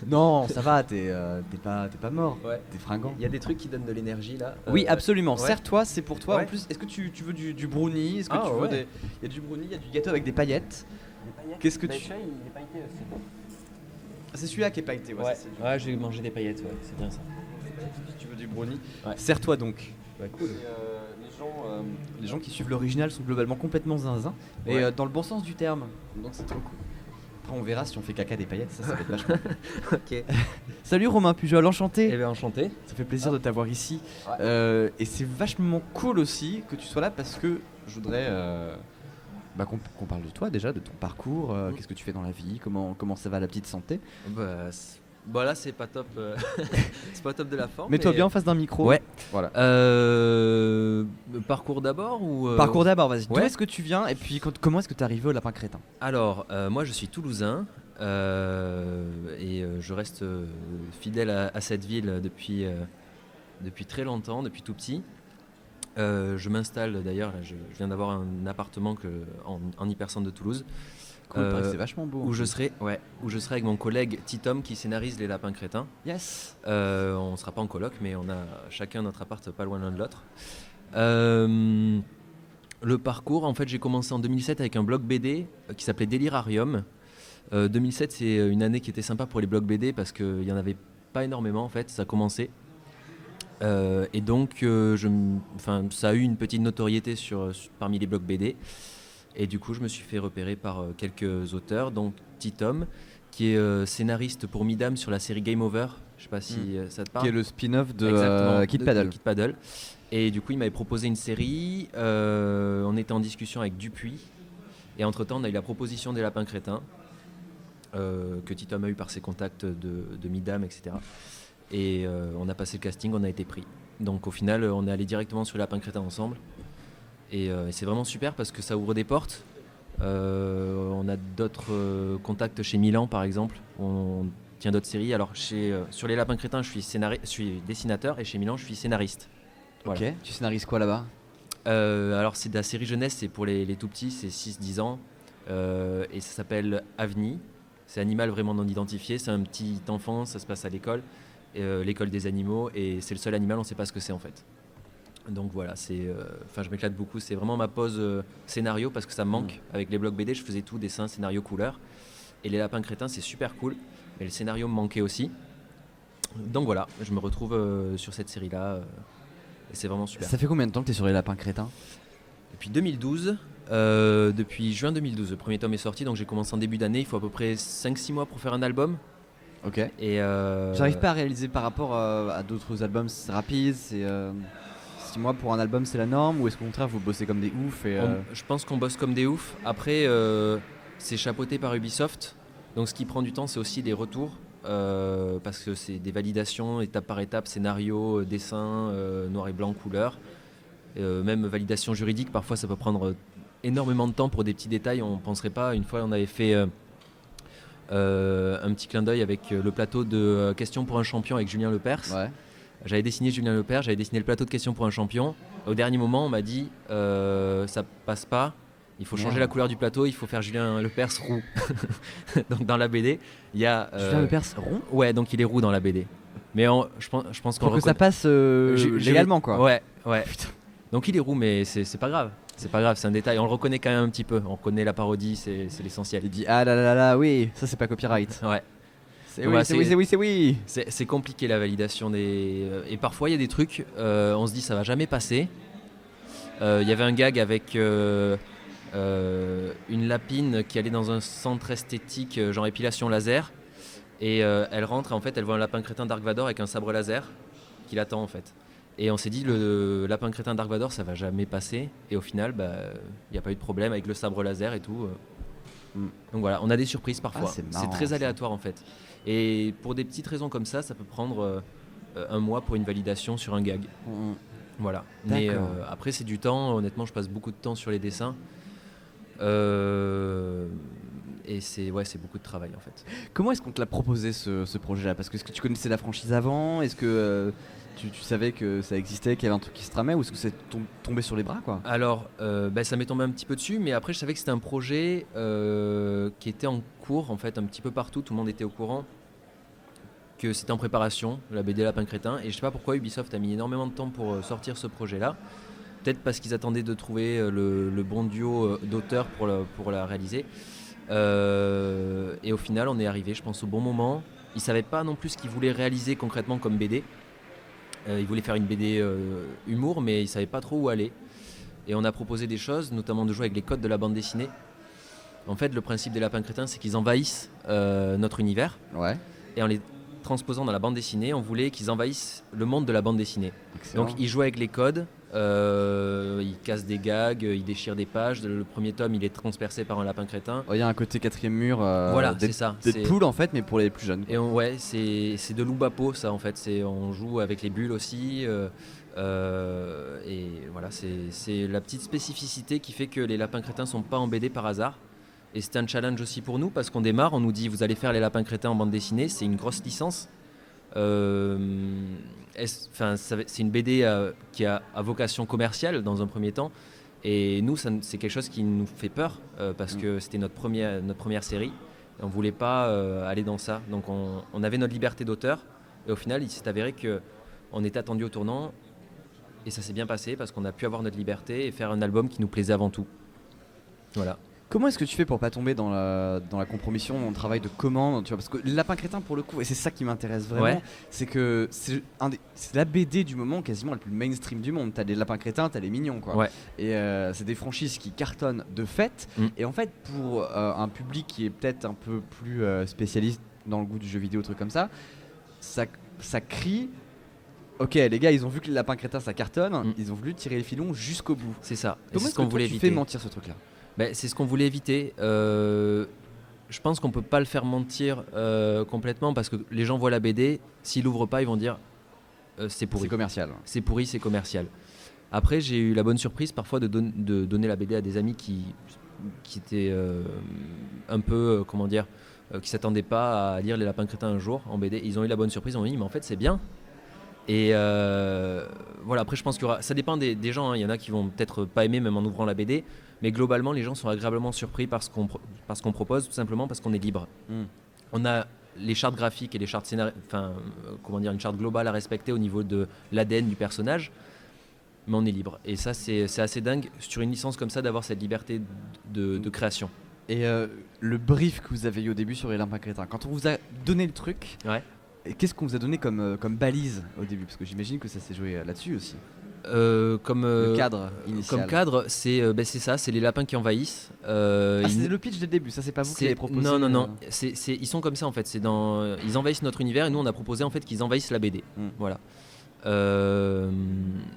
Non, ça va, t'es pas mort. Ouais. T'es fringant. Il y a des trucs qui donnent de l'énergie là. Oui, absolument. ouais. Serre-toi, c'est pour toi. Ouais. En plus, est-ce que tu veux du brownie? Est-ce que Ah, tu veux ouais. des... Il y a du brownie, il y a du gâteau avec des paillettes. Qu'est-ce que tu... Il est pailleté aussi. C'est celui-là qui est pailleté. Ouais, ouais, j'ai mangé des paillettes, ouais, c'est bien ça. Si tu veux du brownie, Ouais. serre-toi donc. Ouais, cool. Les gens qui suivent l'original sont globalement complètement zinzin. Et Ouais. dans le bon sens du terme. Donc c'est trop cool. Après, on verra si on fait caca des paillettes, ça va être vachement. Ok. Salut Romain Pujol, enchanté. Eh bien, enchanté. Ça fait plaisir de t'avoir ici. Ouais. Et c'est vachement cool aussi que tu sois là parce que je voudrais qu'on parle de toi déjà, de ton parcours. Qu'est-ce que tu fais dans la vie, comment ça va la petite santé. Bah là, c'est pas top. C'est pas top de la forme. Mets-toi bien en face d'un micro. Ouais. Voilà. Parcours d'abord ou Parcours d'abord, vas-y. D'où ouais. est-ce que tu viens et puis comment est-ce que tu es arrivé au Lapin Crétin? Alors, moi je suis toulousain et je reste fidèle à cette ville depuis très longtemps, depuis tout petit. Je m'installe d'ailleurs, là, je viens d'avoir un appartement en hypercentre de Toulouse. Cool, pareil, c'est vachement beau. Où je serai avec mon collègue Titom qui scénarise Les Lapins Crétins. Yes. On ne sera pas en coloc, mais on a chacun notre appart pas loin l'un de l'autre. Le parcours, en fait, j'ai commencé en 2007 avec un blog BD qui s'appelait Delirarium. 2007, c'est une année qui était sympa pour les blogs BD parce qu'il n'y en avait pas énormément, en fait, ça commençait. Et donc, ça a eu une petite notoriété parmi les blogs BD. Et du coup, je me suis fait repérer par quelques auteurs, donc Titom, qui est scénariste pour Midam sur la série Game Over. Je sais pas si ça te parle. Qui est le spin-off de Exactement, Kid de Paddle. Kid Paddle. Et du coup, il m'avait proposé une série. On était en discussion avec Dupuis. Et entre-temps, on a eu la proposition des Lapins Crétins, que Titom a eu par ses contacts de Midam, etc. Et on a passé le casting, on a été pris. Donc au final, on est allé directement sur les Lapins Crétins ensemble. Et c'est vraiment super parce que ça ouvre des portes. On a d'autres contacts chez Milan, par exemple. On tient d'autres séries. Alors sur les Lapins Crétins, je suis dessinateur et chez Milan, je suis scénariste. Voilà. Ok, tu scénarises quoi là-bas? Alors c'est de la série jeunesse, c'est pour les tout petits, c'est 6-10 ans. Et ça s'appelle Avni. C'est animal vraiment non identifié. C'est un petit enfant, ça se passe à l'école. L'école des animaux. Et c'est le seul animal, on ne sait pas ce que c'est en fait. Donc voilà, je m'éclate beaucoup. C'est vraiment ma pause scénario parce que ça me manque. Avec les blogs BD, je faisais tout, dessin, scénario, couleur. Et les Lapins Crétins, c'est super cool. Mais le scénario me manquait aussi. Donc voilà, je me retrouve sur cette série-là. Et c'est vraiment super. Ça fait combien de temps que tu es sur les Lapins Crétins? Depuis 2012. Depuis juin 2012, le premier tome est sorti. Donc j'ai commencé en début d'année. Il faut à peu près 5-6 mois pour faire un album. Ok. Et J'arrive pas à réaliser par rapport à d'autres albums, c'est rapide, c'est 6 mois pour un album, c'est la norme, ou est-ce qu'au contraire vous bossez comme des oufs et Je pense qu'on bosse comme des oufs. Après, c'est chapeauté par Ubisoft. Donc ce qui prend du temps, c'est aussi des retours. Parce que c'est des validations étape par étape, scénario, dessin, noir et blanc, couleur. Même validation juridique, parfois ça peut prendre énormément de temps pour des petits détails. On ne penserait pas. Une fois, on avait fait un petit clin d'œil avec le plateau de Questions pour un champion avec Julien Lepers. Ouais. J'avais dessiné Julien Lepers, j'avais dessiné le plateau de Questions pour un champion. Au dernier moment, on m'a dit ça passe pas, il faut changer la couleur du plateau, il faut faire Julien Lepers roux. Donc dans la BD, il y a Julien Lepers rond? Ouais, donc il est roux dans la BD. Mais je pense qu'on Pour que ça passe légalement quoi. Ouais. Donc il est roux, mais c'est pas grave. C'est pas grave, c'est un détail. On le reconnaît quand même un petit peu. On reconnaît la parodie, c'est l'essentiel. Il dit ah là là là, oui, ça c'est pas copyright. Ouais. C'est oui, c'est oui. C'est compliqué la validation des. Et parfois il y a des trucs, on se dit ça va jamais passer. Il y avait un gag avec une lapine qui allait dans un centre esthétique, genre épilation laser. Et elle rentre et en fait elle voit un lapin crétin Dark Vador avec un sabre laser qui l'attend en fait. Et on s'est dit le lapin crétin Dark Vador ça va jamais passer. Et au final il n'y a pas eu de problème avec le sabre laser et tout. Donc voilà, on a des surprises parfois. C'est marrant, très aléatoire en fait. Et pour des petites raisons comme ça peut prendre un mois pour une validation sur un gag. Voilà. Mais après c'est du temps, honnêtement je passe beaucoup de temps sur les dessins. Et c'est beaucoup de travail en fait. Comment est-ce qu'on te l'a proposé ce projet-là? Parce que est-ce que tu connaissais la franchise avant? Est-ce que tu savais que ça existait, qu'il y avait un truc qui se tramait, ou est-ce que c'est tombé sur les bras quoi? Alors ça m'est tombé un petit peu dessus, mais après je savais que c'était un projet qui était en cours, en fait, un petit peu partout, tout le monde était au courant que c'était en préparation, la BD Lapin Crétin, et je sais pas pourquoi Ubisoft a mis énormément de temps pour sortir ce projet-là. Peut-être parce qu'ils attendaient de trouver le bon duo d'auteurs pour la réaliser. Et au final, on est arrivé, je pense, au bon moment. Ils savaient pas non plus ce qu'ils voulaient réaliser concrètement comme BD. Ils voulaient faire une BD humour, mais ils savaient pas trop où aller. Et on a proposé des choses, notamment de jouer avec les codes de la bande dessinée. En fait, le principe des Lapins Crétins, c'est qu'ils envahissent notre univers. Ouais. Et en les transposant dans la bande dessinée, on voulait qu'ils envahissent le monde de la bande dessinée. Excellent. Donc ils jouaient avec les codes, ils cassent des gags, ils déchirent des pages. Le premier tome, il est transpercé par un lapin crétin. Il y a un côté quatrième mur. Voilà, c'est ça. Deadpool en fait, mais pour les plus jeunes. Et c'est de loup-bapo ça en fait. On joue avec les bulles aussi. Et voilà, c'est la petite spécificité qui fait que les lapins crétins sont pas en BD par hasard. Et c'était un challenge aussi pour nous parce qu'on démarre, on nous dit vous allez faire les lapins crétins en bande dessinée, c'est une grosse licence. C'est une BD qui a à vocation commerciale dans un premier temps. Et nous, c'est quelque chose qui nous fait peur parce que c'était notre première série. Et on ne voulait pas aller dans ça. Donc on avait notre liberté d'auteur. Et au final, il s'est avéré qu'on était attendu au tournant. Et ça s'est bien passé parce qu'on a pu avoir notre liberté et faire un album qui nous plaisait avant tout. Voilà. Comment est-ce que tu fais pour pas tomber dans la compromission, dans le travail de commande, tu vois, parce que Lapin Crétin pour le coup, et c'est ça qui m'intéresse vraiment, Ouais. c'est que c'est la BD du moment quasiment la plus mainstream du monde. T'as des Lapins Crétins, t'as les Mignons quoi. Ouais. Et c'est des franchises qui cartonnent de fait. Et en fait pour un public qui est peut-être un peu plus spécialiste dans le goût du jeu vidéo, truc comme ça crie. Ok, les gars, ils ont vu que le Lapin Crétin ça cartonne, ils ont voulu tirer les filons jusqu'au bout. C'est ça. Comment c'est est-ce ce qu'on que voulait tu éviter. fais mentir ce truc-là? C'est ce qu'on voulait éviter. Je pense qu'on peut pas le faire mentir complètement parce que les gens voient la BD, s'ils l'ouvrent pas, ils vont dire c'est pourri. C'est commercial. C'est pourri, c'est commercial. Après, j'ai eu la bonne surprise parfois de donner la BD à des amis qui étaient un peu, qui s'attendaient pas à lire Les Lapins Crétins un jour en BD. Ils ont eu la bonne surprise, ils m'ont dit mais en fait c'est bien. Et voilà, après je pense qu'il y aura, ça dépend des gens, hein. Il y en a qui vont peut-être pas aimer même en ouvrant la BD, mais globalement les gens sont agréablement surpris par ce qu'on propose, tout simplement parce qu'on est libre. On a les chartes graphiques et les chartes une charte globale à respecter au niveau de l'ADN du personnage, mais on est libre. Et ça c'est assez dingue sur une licence comme ça d'avoir cette liberté de création. Et le brief que vous avez eu au début sur les Lapins Crétins, quand on vous a donné le truc, Ouais. Qu'est-ce qu'on vous a donné comme balise au début? Parce que j'imagine que ça s'est joué là-dessus aussi. Le cadre initial. Comme cadre, c'est ça, c'est les lapins qui envahissent. C'est le pitch dès le début, ça c'est pas vous qui l'avez proposé? Non. Ils sont comme ça en fait. Ils envahissent notre univers et nous on a proposé en fait qu'ils envahissent la BD. Voilà.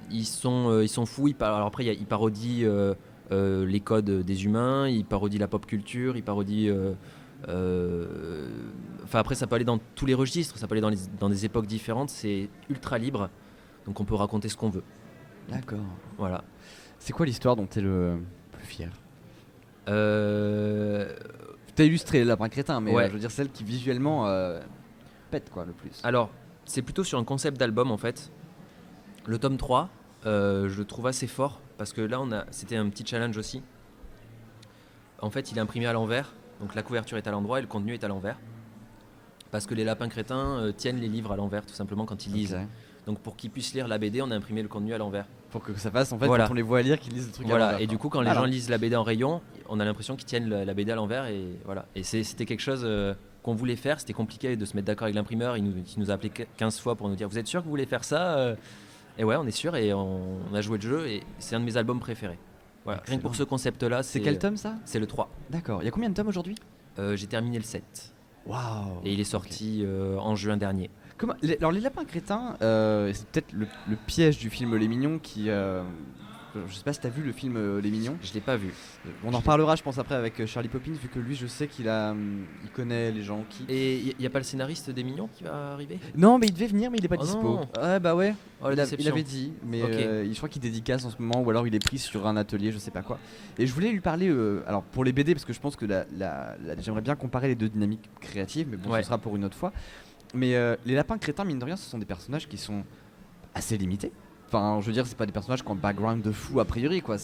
Ils sont fous. Alors après ils parodient les codes des humains, ils parodient la pop culture, ils parodient. Après ça peut aller dans tous les registres, ça peut aller dans des époques différentes, c'est ultra libre, donc on peut raconter ce qu'on veut. D'accord. Voilà. C'est quoi l'histoire dont tu es le plus fier? Tu as illustré les Lapins Crétins, mais ouais. Je veux dire celle qui visuellement pète quoi le plus. Alors c'est plutôt sur un concept d'album en fait. Le tome 3 je le trouve assez fort parce que là c'était un petit challenge aussi. En fait il est imprimé à l'envers. Donc la couverture est à l'endroit et le contenu est à l'envers. Parce que les lapins crétins tiennent les livres à l'envers tout simplement quand ils lisent. Okay. Donc pour qu'ils puissent lire la BD, on a imprimé le contenu à l'envers. Pour que ça fasse en fait voilà. Quand on les voit lire qu'ils lisent le truc à l'envers. Et du coup quand les gens lisent la BD en rayon, on a l'impression qu'ils tiennent la BD à l'envers et voilà. Et c'était quelque chose qu'on voulait faire, c'était compliqué de se mettre d'accord avec l'imprimeur, il nous a appelé 15 fois pour nous dire vous êtes sûr que vous voulez faire ça? Et ouais, on est sûr et on a joué le jeu et c'est un de mes albums préférés. Voilà. Rien que pour ce concept là, c'est quel tome ça? C'est le 3. D'accord. Il y a combien de tomes aujourd'hui? J'ai terminé le 7. Waouh. Et il est sorti en juin dernier. Alors les Lapins Crétins, c'est peut-être le piège du film Les Mignons qui... je sais pas si t'as vu le film Les Mignons. Je l'ai pas vu. On en reparlera je pense après avec Charlie Poppins, vu que lui je sais qu'il connaît les gens qui... Et il n'y a pas le scénariste des Mignons qui va arriver? Non mais il devait venir mais il est pas dispo. Non. Ouais bah ouais, oh, il avait dit, mais je crois qu'il dédicace en ce moment, ou alors il est pris sur un atelier, je sais pas quoi. Et je voulais lui parler, alors pour les BD, parce que je pense que j'aimerais bien comparer les deux dynamiques créatives, mais bon ce sera pour une autre fois. Mais les Lapins Crétins, mine de rien, ce sont des personnages qui sont assez limités. Enfin, je veux dire, c'est pas des personnages qui ont un background de fou a priori, quoi.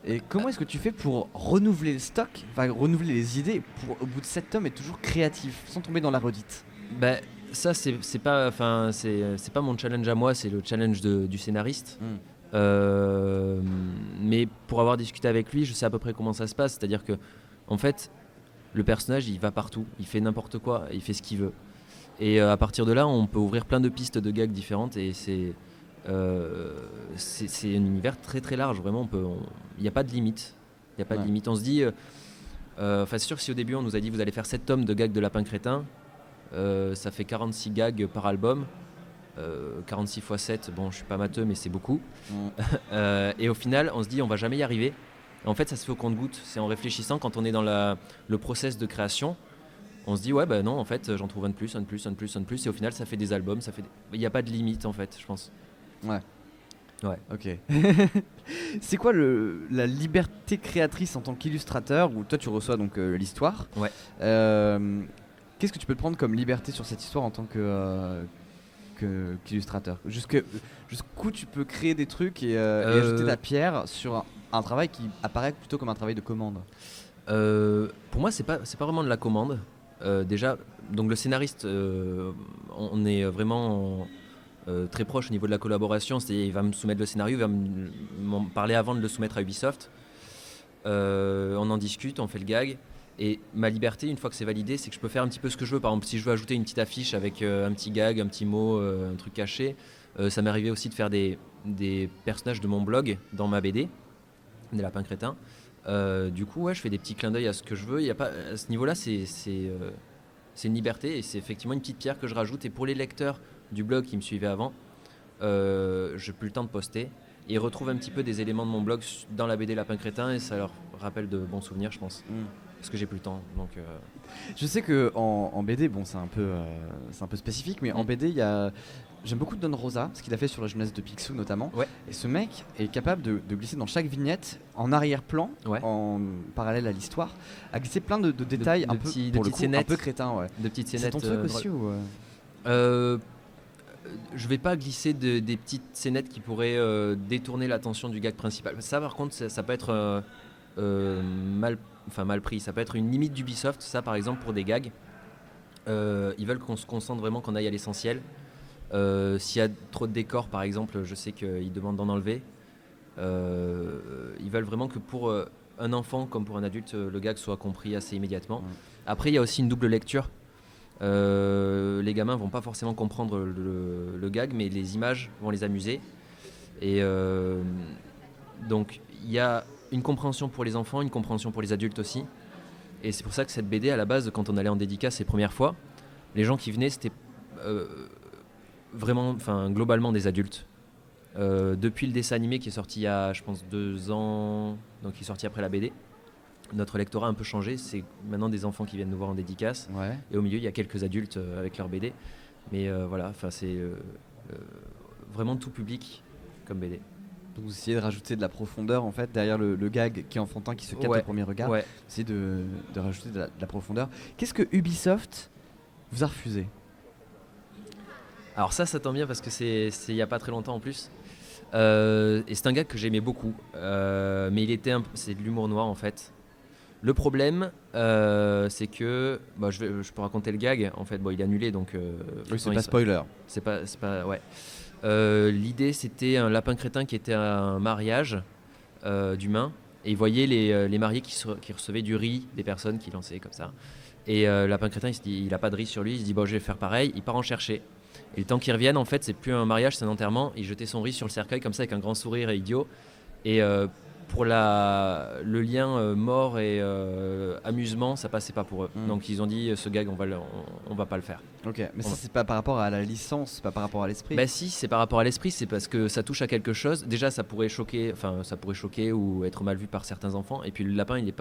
Et comment est-ce que tu fais pour renouveler le stock, enfin renouveler les idées pour au bout de 7 tomes être toujours créatif, sans tomber dans la redite? Bah, ça, c'est pas mon challenge à moi, c'est le challenge du scénariste. Mais pour avoir discuté avec lui, je sais à peu près comment ça se passe. C'est-à-dire que, en fait, le personnage, il va partout, il fait n'importe quoi, il fait ce qu'il veut. Et à partir de là, on peut ouvrir plein de pistes de gags différentes. Et c'est un univers très très large. Vraiment, il n'y a pas de limite. Il y a pas de limite. On se dit, c'est sûr que si au début on nous a dit vous allez faire 7 tomes de gags de Lapin Crétin, ça fait 46 gags par album. 46 x 7, bon je suis pas matheux mais c'est beaucoup. Et au final on se dit on va jamais y arriver. En fait ça se fait au compte-gouttes, c'est en réfléchissant quand on est dans le process de création, on se dit ouais bah non en fait j'en trouve un de plus et au final ça fait des albums, il n'y a pas de limite en fait je pense. Ouais. Ok. C'est quoi la liberté créatrice en tant qu'illustrateur où toi tu reçois donc l'histoire. Ouais. Qu'est-ce que tu peux te prendre comme liberté sur cette histoire en tant qu'illustrateur, jusqu'où tu peux créer des trucs et ajouter ta pierre sur un travail qui apparaît plutôt comme un travail de commande? Pour moi c'est pas vraiment de la commande. Déjà donc le scénariste on est vraiment très proche au niveau de la collaboration, c'est-à-dire il va me soumettre le scénario, il va m'en parler avant de le soumettre à Ubisoft, on en discute, on fait le gag. Et ma liberté, une fois que c'est validé, c'est que je peux faire un petit peu ce que je veux. Par exemple, si je veux ajouter une petite affiche avec un petit gag, un petit mot, un truc caché, ça m'est arrivé aussi de faire des personnages de mon blog dans ma BD, des Lapins Crétins. Du coup, ouais, je fais des petits clins d'œil à ce que je veux. Il y a pas, à ce niveau-là, c'est une liberté et c'est effectivement une petite pierre que je rajoute. Et pour les lecteurs du blog qui me suivaient avant, j'ai plus le temps de poster. Et ils retrouvent un petit peu des éléments de mon blog dans la BD Lapin Crétin et ça leur rappelle de bons souvenirs, je pense. Parce que j'ai plus le temps. Donc, Je sais que en BD, bon, c'est un peu spécifique, mais en BD, j'aime beaucoup Don Rosa, ce qu'il a fait sur la jeunesse de Picsou notamment. Ouais. Et ce mec est capable de glisser dans chaque vignette, en arrière-plan, en parallèle à l'histoire, à glisser plein de détails un peu crétins. Ouais. De petites scénettes. C'est ton truc aussi ou je vais pas glisser des petites scénettes qui pourraient détourner l'attention du gag principal. Ça, par contre, ça peut être mal pris. Ça peut être une limite d'Ubisoft, ça par exemple pour des gags. Ils veulent qu'on se concentre vraiment, qu'on aille à l'essentiel. S'il y a trop de décors par exemple, je sais qu'ils demandent d'en enlever. Ils veulent vraiment que pour un enfant comme pour un adulte, le gag soit compris assez immédiatement. Après il y a aussi une double lecture. Les gamins vont pas forcément comprendre le gag, mais les images vont les amuser. Et donc il y a une compréhension pour les enfants, une compréhension pour les adultes aussi. Et c'est pour ça que cette BD, à la base, quand on allait en dédicace les premières fois, les gens qui venaient, c'était vraiment, globalement des adultes. Depuis le dessin animé qui est sorti il y a, je pense, 2 ans, donc qui est sorti après la BD, notre lectorat a un peu changé. C'est maintenant des enfants qui viennent nous voir en dédicace. Ouais. Et au milieu, il y a quelques adultes avec leur BD. Mais voilà, c'est vraiment tout public comme BD. Donc vous essayez de rajouter de la profondeur en fait derrière le gag qui est enfantin, qui se capte au premier regard. Ouais. Essayez de rajouter de la profondeur. Qu'est-ce que Ubisoft vous a refusé? Alors ça tombe bien parce que c'est il y a pas très longtemps en plus. Et c'est un gag que j'aimais beaucoup, mais c'est de l'humour noir en fait. Le problème, c'est que je peux raconter le gag. En fait, il est annulé donc. Oui, c'est pas spoiler. C'est pas ouais. L'idée, c'était un lapin crétin qui était à un mariage d'humains et il voyait les mariés qui recevaient du riz des personnes qui lançaient comme ça. Et lapin crétin, il se dit, il a pas de riz sur lui, il se dit je vais faire pareil. Il part en chercher. Et le temps qu'il revienne, en fait, c'est plus un mariage, c'est un enterrement. Il jetait son riz sur le cercueil comme ça avec un grand sourire et idiot. Et pour le lien mort et amusement, ça passait pas pour eux. Donc ils ont dit ce gag, on va pas le faire. Ok, mais ça c'est pas par rapport à la licence, c'est pas par rapport à l'esprit. Bah si, c'est par rapport à l'esprit, c'est parce que ça touche à quelque chose. Déjà, ça pourrait choquer ou être mal vu par certains enfants. Et puis le lapin, il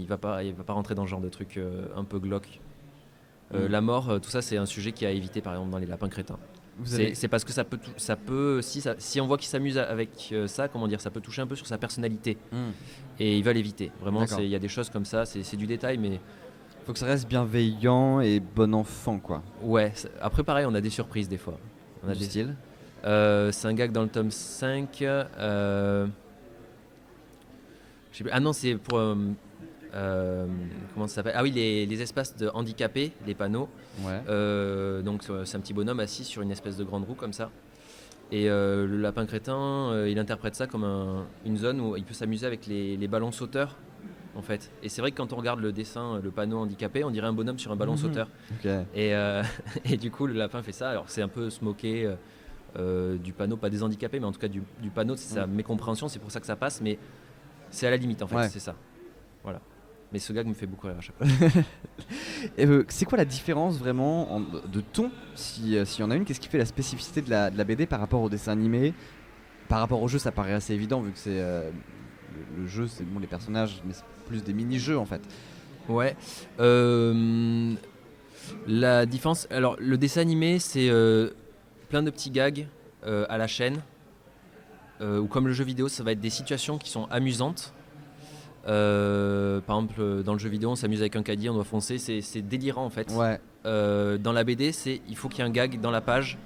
va pas rentrer dans ce genre de truc un peu glauque. La mort, tout ça, c'est un sujet qui est à éviter par exemple dans les lapins crétins. C'est parce que ça peut si on voit qu'il s'amuse avec ça, comment dire, ça peut toucher un peu sur sa personnalité. Et ils veulent éviter. Vraiment, il y a des choses comme ça, c'est du détail, mais faut que ça reste bienveillant et bon enfant, quoi. Ouais. Après, pareil, on a des surprises des fois. On a du style. C'est un gag dans le tome 5. Je sais plus. Ah non, c'est pour comment ça s'appelle? Ah oui, les espaces de handicapés, les panneaux. Ouais. Donc c'est un petit bonhomme assis sur une espèce de grande roue comme ça. Et le lapin crétin, il interprète ça comme une zone où il peut s'amuser avec les ballons sauteurs, en fait. Et c'est vrai que quand on regarde le dessin, le panneau handicapé, on dirait un bonhomme sur un ballon sauteur. Ok. Et, et du coup, le lapin fait ça. Alors c'est un peu se moquer du panneau, pas des handicapés, mais en tout cas du panneau, c'est sa mécompréhension, c'est pour ça que ça passe, mais c'est à la limite, en fait, Ouais. c'est ça. Voilà. Mais ce gag me fait beaucoup rire à chaque fois. Et, c'est quoi la différence vraiment de ton, s'il y en a une? Qu'est-ce qui fait la spécificité de la BD par rapport au dessin animé? Par rapport au jeu, ça paraît assez évident vu que c'est le jeu, c'est bon les personnages, mais c'est plus des mini-jeux en fait. Ouais. La différence. Alors, le dessin animé, c'est plein de petits gags à la chaîne. Ou comme le jeu vidéo, ça va être des situations qui sont amusantes. Par exemple, dans le jeu vidéo, on s'amuse avec un caddie, on doit foncer. C'est délirant en fait. Ouais. Dans la BD, il faut qu'il y ait un gag dans la page.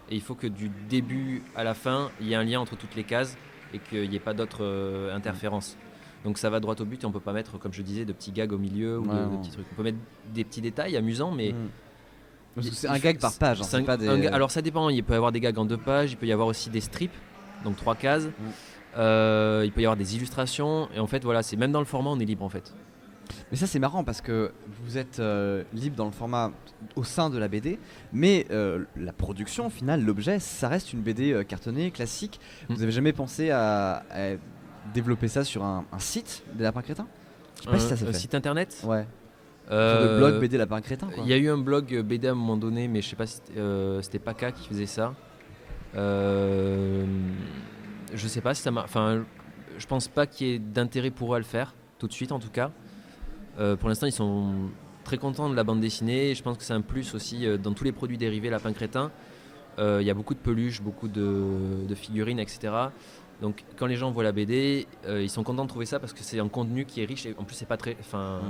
Et il faut que du début à la fin, il y ait un lien entre toutes les cases et qu'il n'y ait pas d'autres interférences. Donc ça va droit au but et on peut pas mettre, comme je disais, de petits gags au milieu ou de petits trucs. On peut mettre des petits détails amusants, mais Parce que c'est un gag par page. Hein, c'est pas des... alors ça dépend, il peut y avoir des gags en 2 pages, il peut y avoir aussi des strips, donc 3 cases. Il peut y avoir des illustrations et en fait voilà, c'est même dans le format on est libre en fait. Mais ça c'est marrant parce que vous êtes libre dans le format au sein de la BD, mais la production au final, l'objet, ça reste une BD cartonnée, classique. Vous avez jamais pensé à développer ça sur un site des Lapins Crétins? Je sais pas si ça s'est fait. Site internet? Ouais. Sur le blog BD Lapins Crétins quoi. Il y a eu un blog BD à un moment donné, mais je sais pas si c'était Paka qui faisait ça. Je sais pas si ça m'a... Enfin, je pense pas qu'il y ait d'intérêt pour eux à le faire, tout de suite en tout cas. Pour l'instant, ils sont très contents de la bande dessinée. Je pense que c'est un plus aussi dans tous les produits dérivés Lapin Crétin. Il y a beaucoup de peluches, beaucoup de figurines, etc. Donc quand les gens voient la BD, ils sont contents de trouver ça parce que c'est un contenu qui est riche et en plus c'est pas très,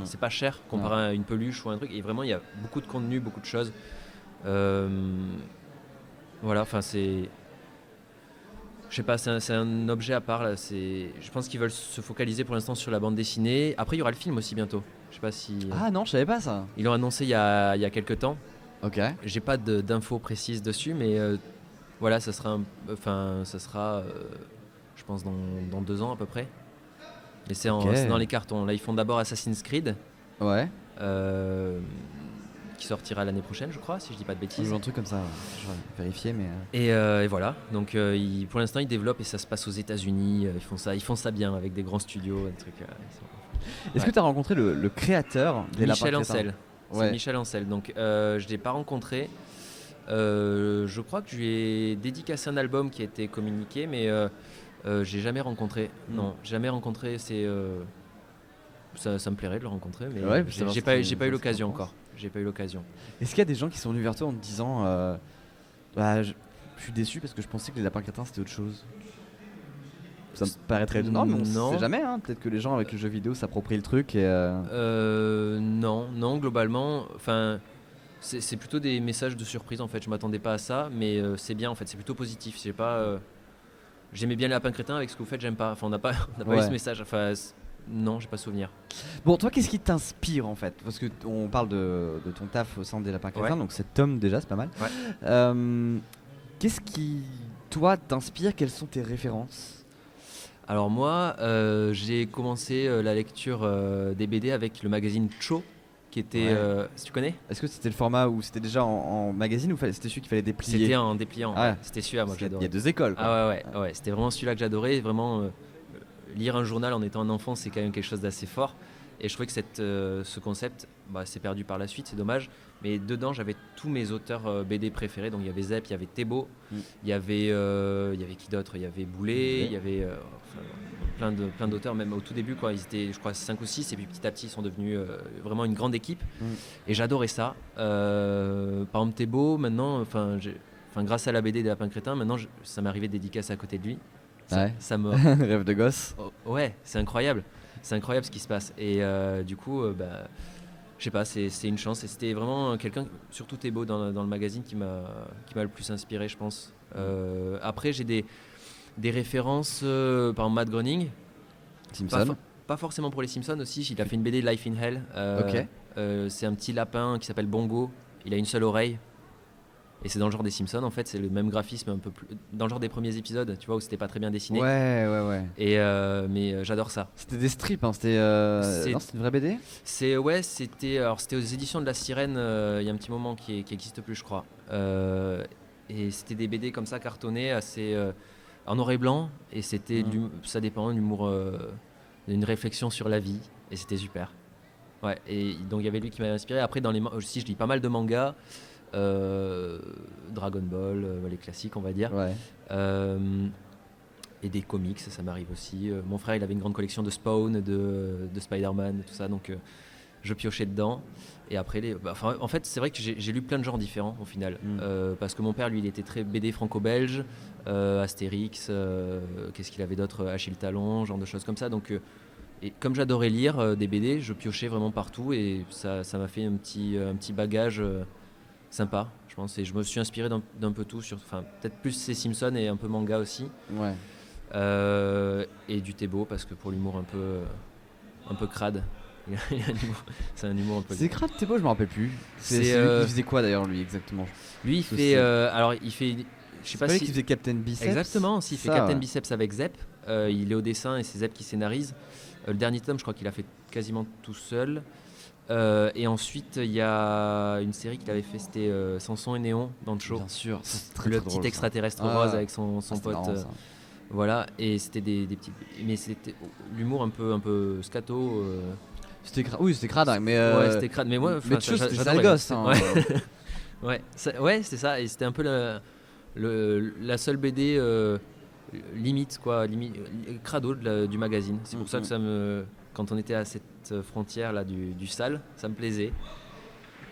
c'est pas cher comparé à une peluche ou un truc. Et vraiment, il y a beaucoup de contenu, beaucoup de choses. Voilà, enfin c'est... Je sais pas, c'est un objet à part là. Je pense qu'ils veulent se focaliser pour l'instant sur la bande dessinée. Après, il y aura le film aussi bientôt. Je sais pas si. Ah non, je savais pas ça. Ils l'ont annoncé il y a quelques temps. Ok. J'ai pas d'infos précises dessus, mais voilà, ça sera, je pense dans 2 ans à peu près. Et c'est dans les cartons. Là, ils font d'abord Assassin's Creed. Ouais. Qui sortira l'année prochaine, je crois, si je dis pas de bêtises. Un truc comme ça, je vais vérifier, mais. Et voilà, donc pour l'instant ils développent et ça se passe aux États-Unis. Ils font ça bien avec des grands studios, des trucs. Est-ce que tu as rencontré le créateur des Lapins Crétins? Michel Ancel. C'est Michel Ancel. Donc je l'ai pas rencontré. Je crois que je lui ai dédicacé un album qui a été communiqué, mais j'ai jamais rencontré. Non, jamais rencontré. Ça me plairait de le rencontrer, mais j'ai pas eu l'occasion encore. J'ai pas eu l'occasion. Est-ce qu'il y a des gens qui sont venus vers toi en te disant je suis déçu parce que je pensais que les Lapins Crétins c'était autre chose? Ça me paraîtrait étonnant, mais on sait jamais, hein. Peut-être que les gens avec le jeu vidéo s'approprient le truc et non, globalement, enfin, c'est plutôt des messages de surprise en fait. Je m'attendais pas à ça, mais c'est bien en fait, c'est plutôt positif. J'aimais bien les Lapins Crétins, avec ce que vous faites, j'aime pas. Enfin, on n'a pas eu ce message. Enfin, non, j'ai pas souvenir. Bon, toi, qu'est-ce qui t'inspire en fait? Parce que on parle de ton taf au sein des Lapins Crétins, donc cet homme déjà, c'est pas mal. Ouais. Qu'est-ce qui, toi, t'inspire? Quelles sont tes références? Alors moi, j'ai commencé la lecture des BD avec le magazine Cho, qui était... si tu connais? Est-ce que c'était le format où c'était déjà en magazine ou c'était celui qu'il fallait déplier? C'était en dépliant, ouais. C'était celui-là, moi, que j'adorais. Il y a 2 écoles, quoi. Ah ouais, c'était vraiment celui-là que j'adorais. Vraiment, lire un journal en étant un enfant, c'est quand même quelque chose d'assez fort. Et je trouvais que ce concept s'est perdu par la suite, c'est dommage. Mais dedans, j'avais tous mes auteurs BD préférés. Donc il y avait Zep, il y avait Thébault, il y avait qui d'autre? Il y avait Boulet, il y avait plein d'auteurs, même au tout début, quoi. Ils étaient, je crois, 5 ou 6, et puis petit à petit, ils sont devenus vraiment une grande équipe. Et j'adorais ça. Par exemple, Thébault, maintenant, grâce à la BD des Lapins Crétins, maintenant, ça m'est arrivé de dédicacer à côté de lui. Ça me... Rêve de gosse. Ouais, c'est incroyable. C'est incroyable ce qui se passe. Et du coup, je sais pas, c'est une chance. Et c'était vraiment quelqu'un, surtout Thébault dans le magazine, qui m'a le plus inspiré, je pense. Après, j'ai des références, par exemple, Matt Groening. Simpson. pas forcément pour les Simpsons aussi. Il a fait une BD Life in Hell. Ok. C'est un petit lapin qui s'appelle Bongo. Il a une seule oreille. Et c'est dans le genre des Simpsons en fait. C'est le même graphisme un peu plus dans le genre des premiers épisodes. Tu vois où c'était pas très bien dessiné. Ouais. Et mais j'adore ça. C'était des strips, hein. C'était non, c'était une vraie BD. C'était aux éditions de La Sirène. Il y a un petit moment qui existe plus, je crois. Et c'était des BD comme ça cartonnés assez en noir et blanc. Et c'était ça dépend d'un humour, d'une réflexion sur la vie. Et c'était super. Ouais. Et donc il y avait lui qui m'avait inspiré. Après aussi je lis pas mal de mangas. Dragon Ball, les classiques on va dire. Ouais. Et des comics, ça m'arrive aussi. Mon frère, il avait une grande collection de Spawn, de Spider-Man, tout ça, donc je piochais dedans. Et après, en fait, c'est vrai que j'ai lu plein de genres différents au final, parce que mon père, lui, il était très BD franco-belge, Astérix, qu'est-ce qu'il avait d'autre, Achille Talon, genre de choses comme ça. Donc, et comme j'adorais lire des BD, je piochais vraiment partout, et ça m'a fait un petit bagage sympa, je pense. Et je me suis inspiré d'un peu tout, peut-être plus ces Simpsons et un peu manga aussi. Ouais. Et du Thébault parce que pour l'humour un peu crade. C'est un humour un peu. C'est crade Thébault, je me rappelle plus. C'est lui qui faisait quoi d'ailleurs lui exactement? Lui il fait je sais pas si qui faisait Captain Biceps. Exactement, il fait Captain Biceps avec Zep. Il est au dessin et c'est Zep qui scénarise. Le dernier tome, je crois qu'il a fait quasiment tout seul. Et ensuite, il y a une série qu'il avait fait, c'était Samson et Néon dans le show. Bien sûr, c'est très, le très petit drôle, extraterrestre rose avec son pote. Marrant, voilà, et c'était des petits. Mais c'était l'humour un peu scato. C'était crade, hein, mais. Ouais, c'était crade. Mais moi, c'était sale gosse. Hein. Ouais, c'est ça. Et c'était un peu la seule BD limite, crado du magazine. C'est pour ça que quand on était à cette frontière là du sale, ça me plaisait.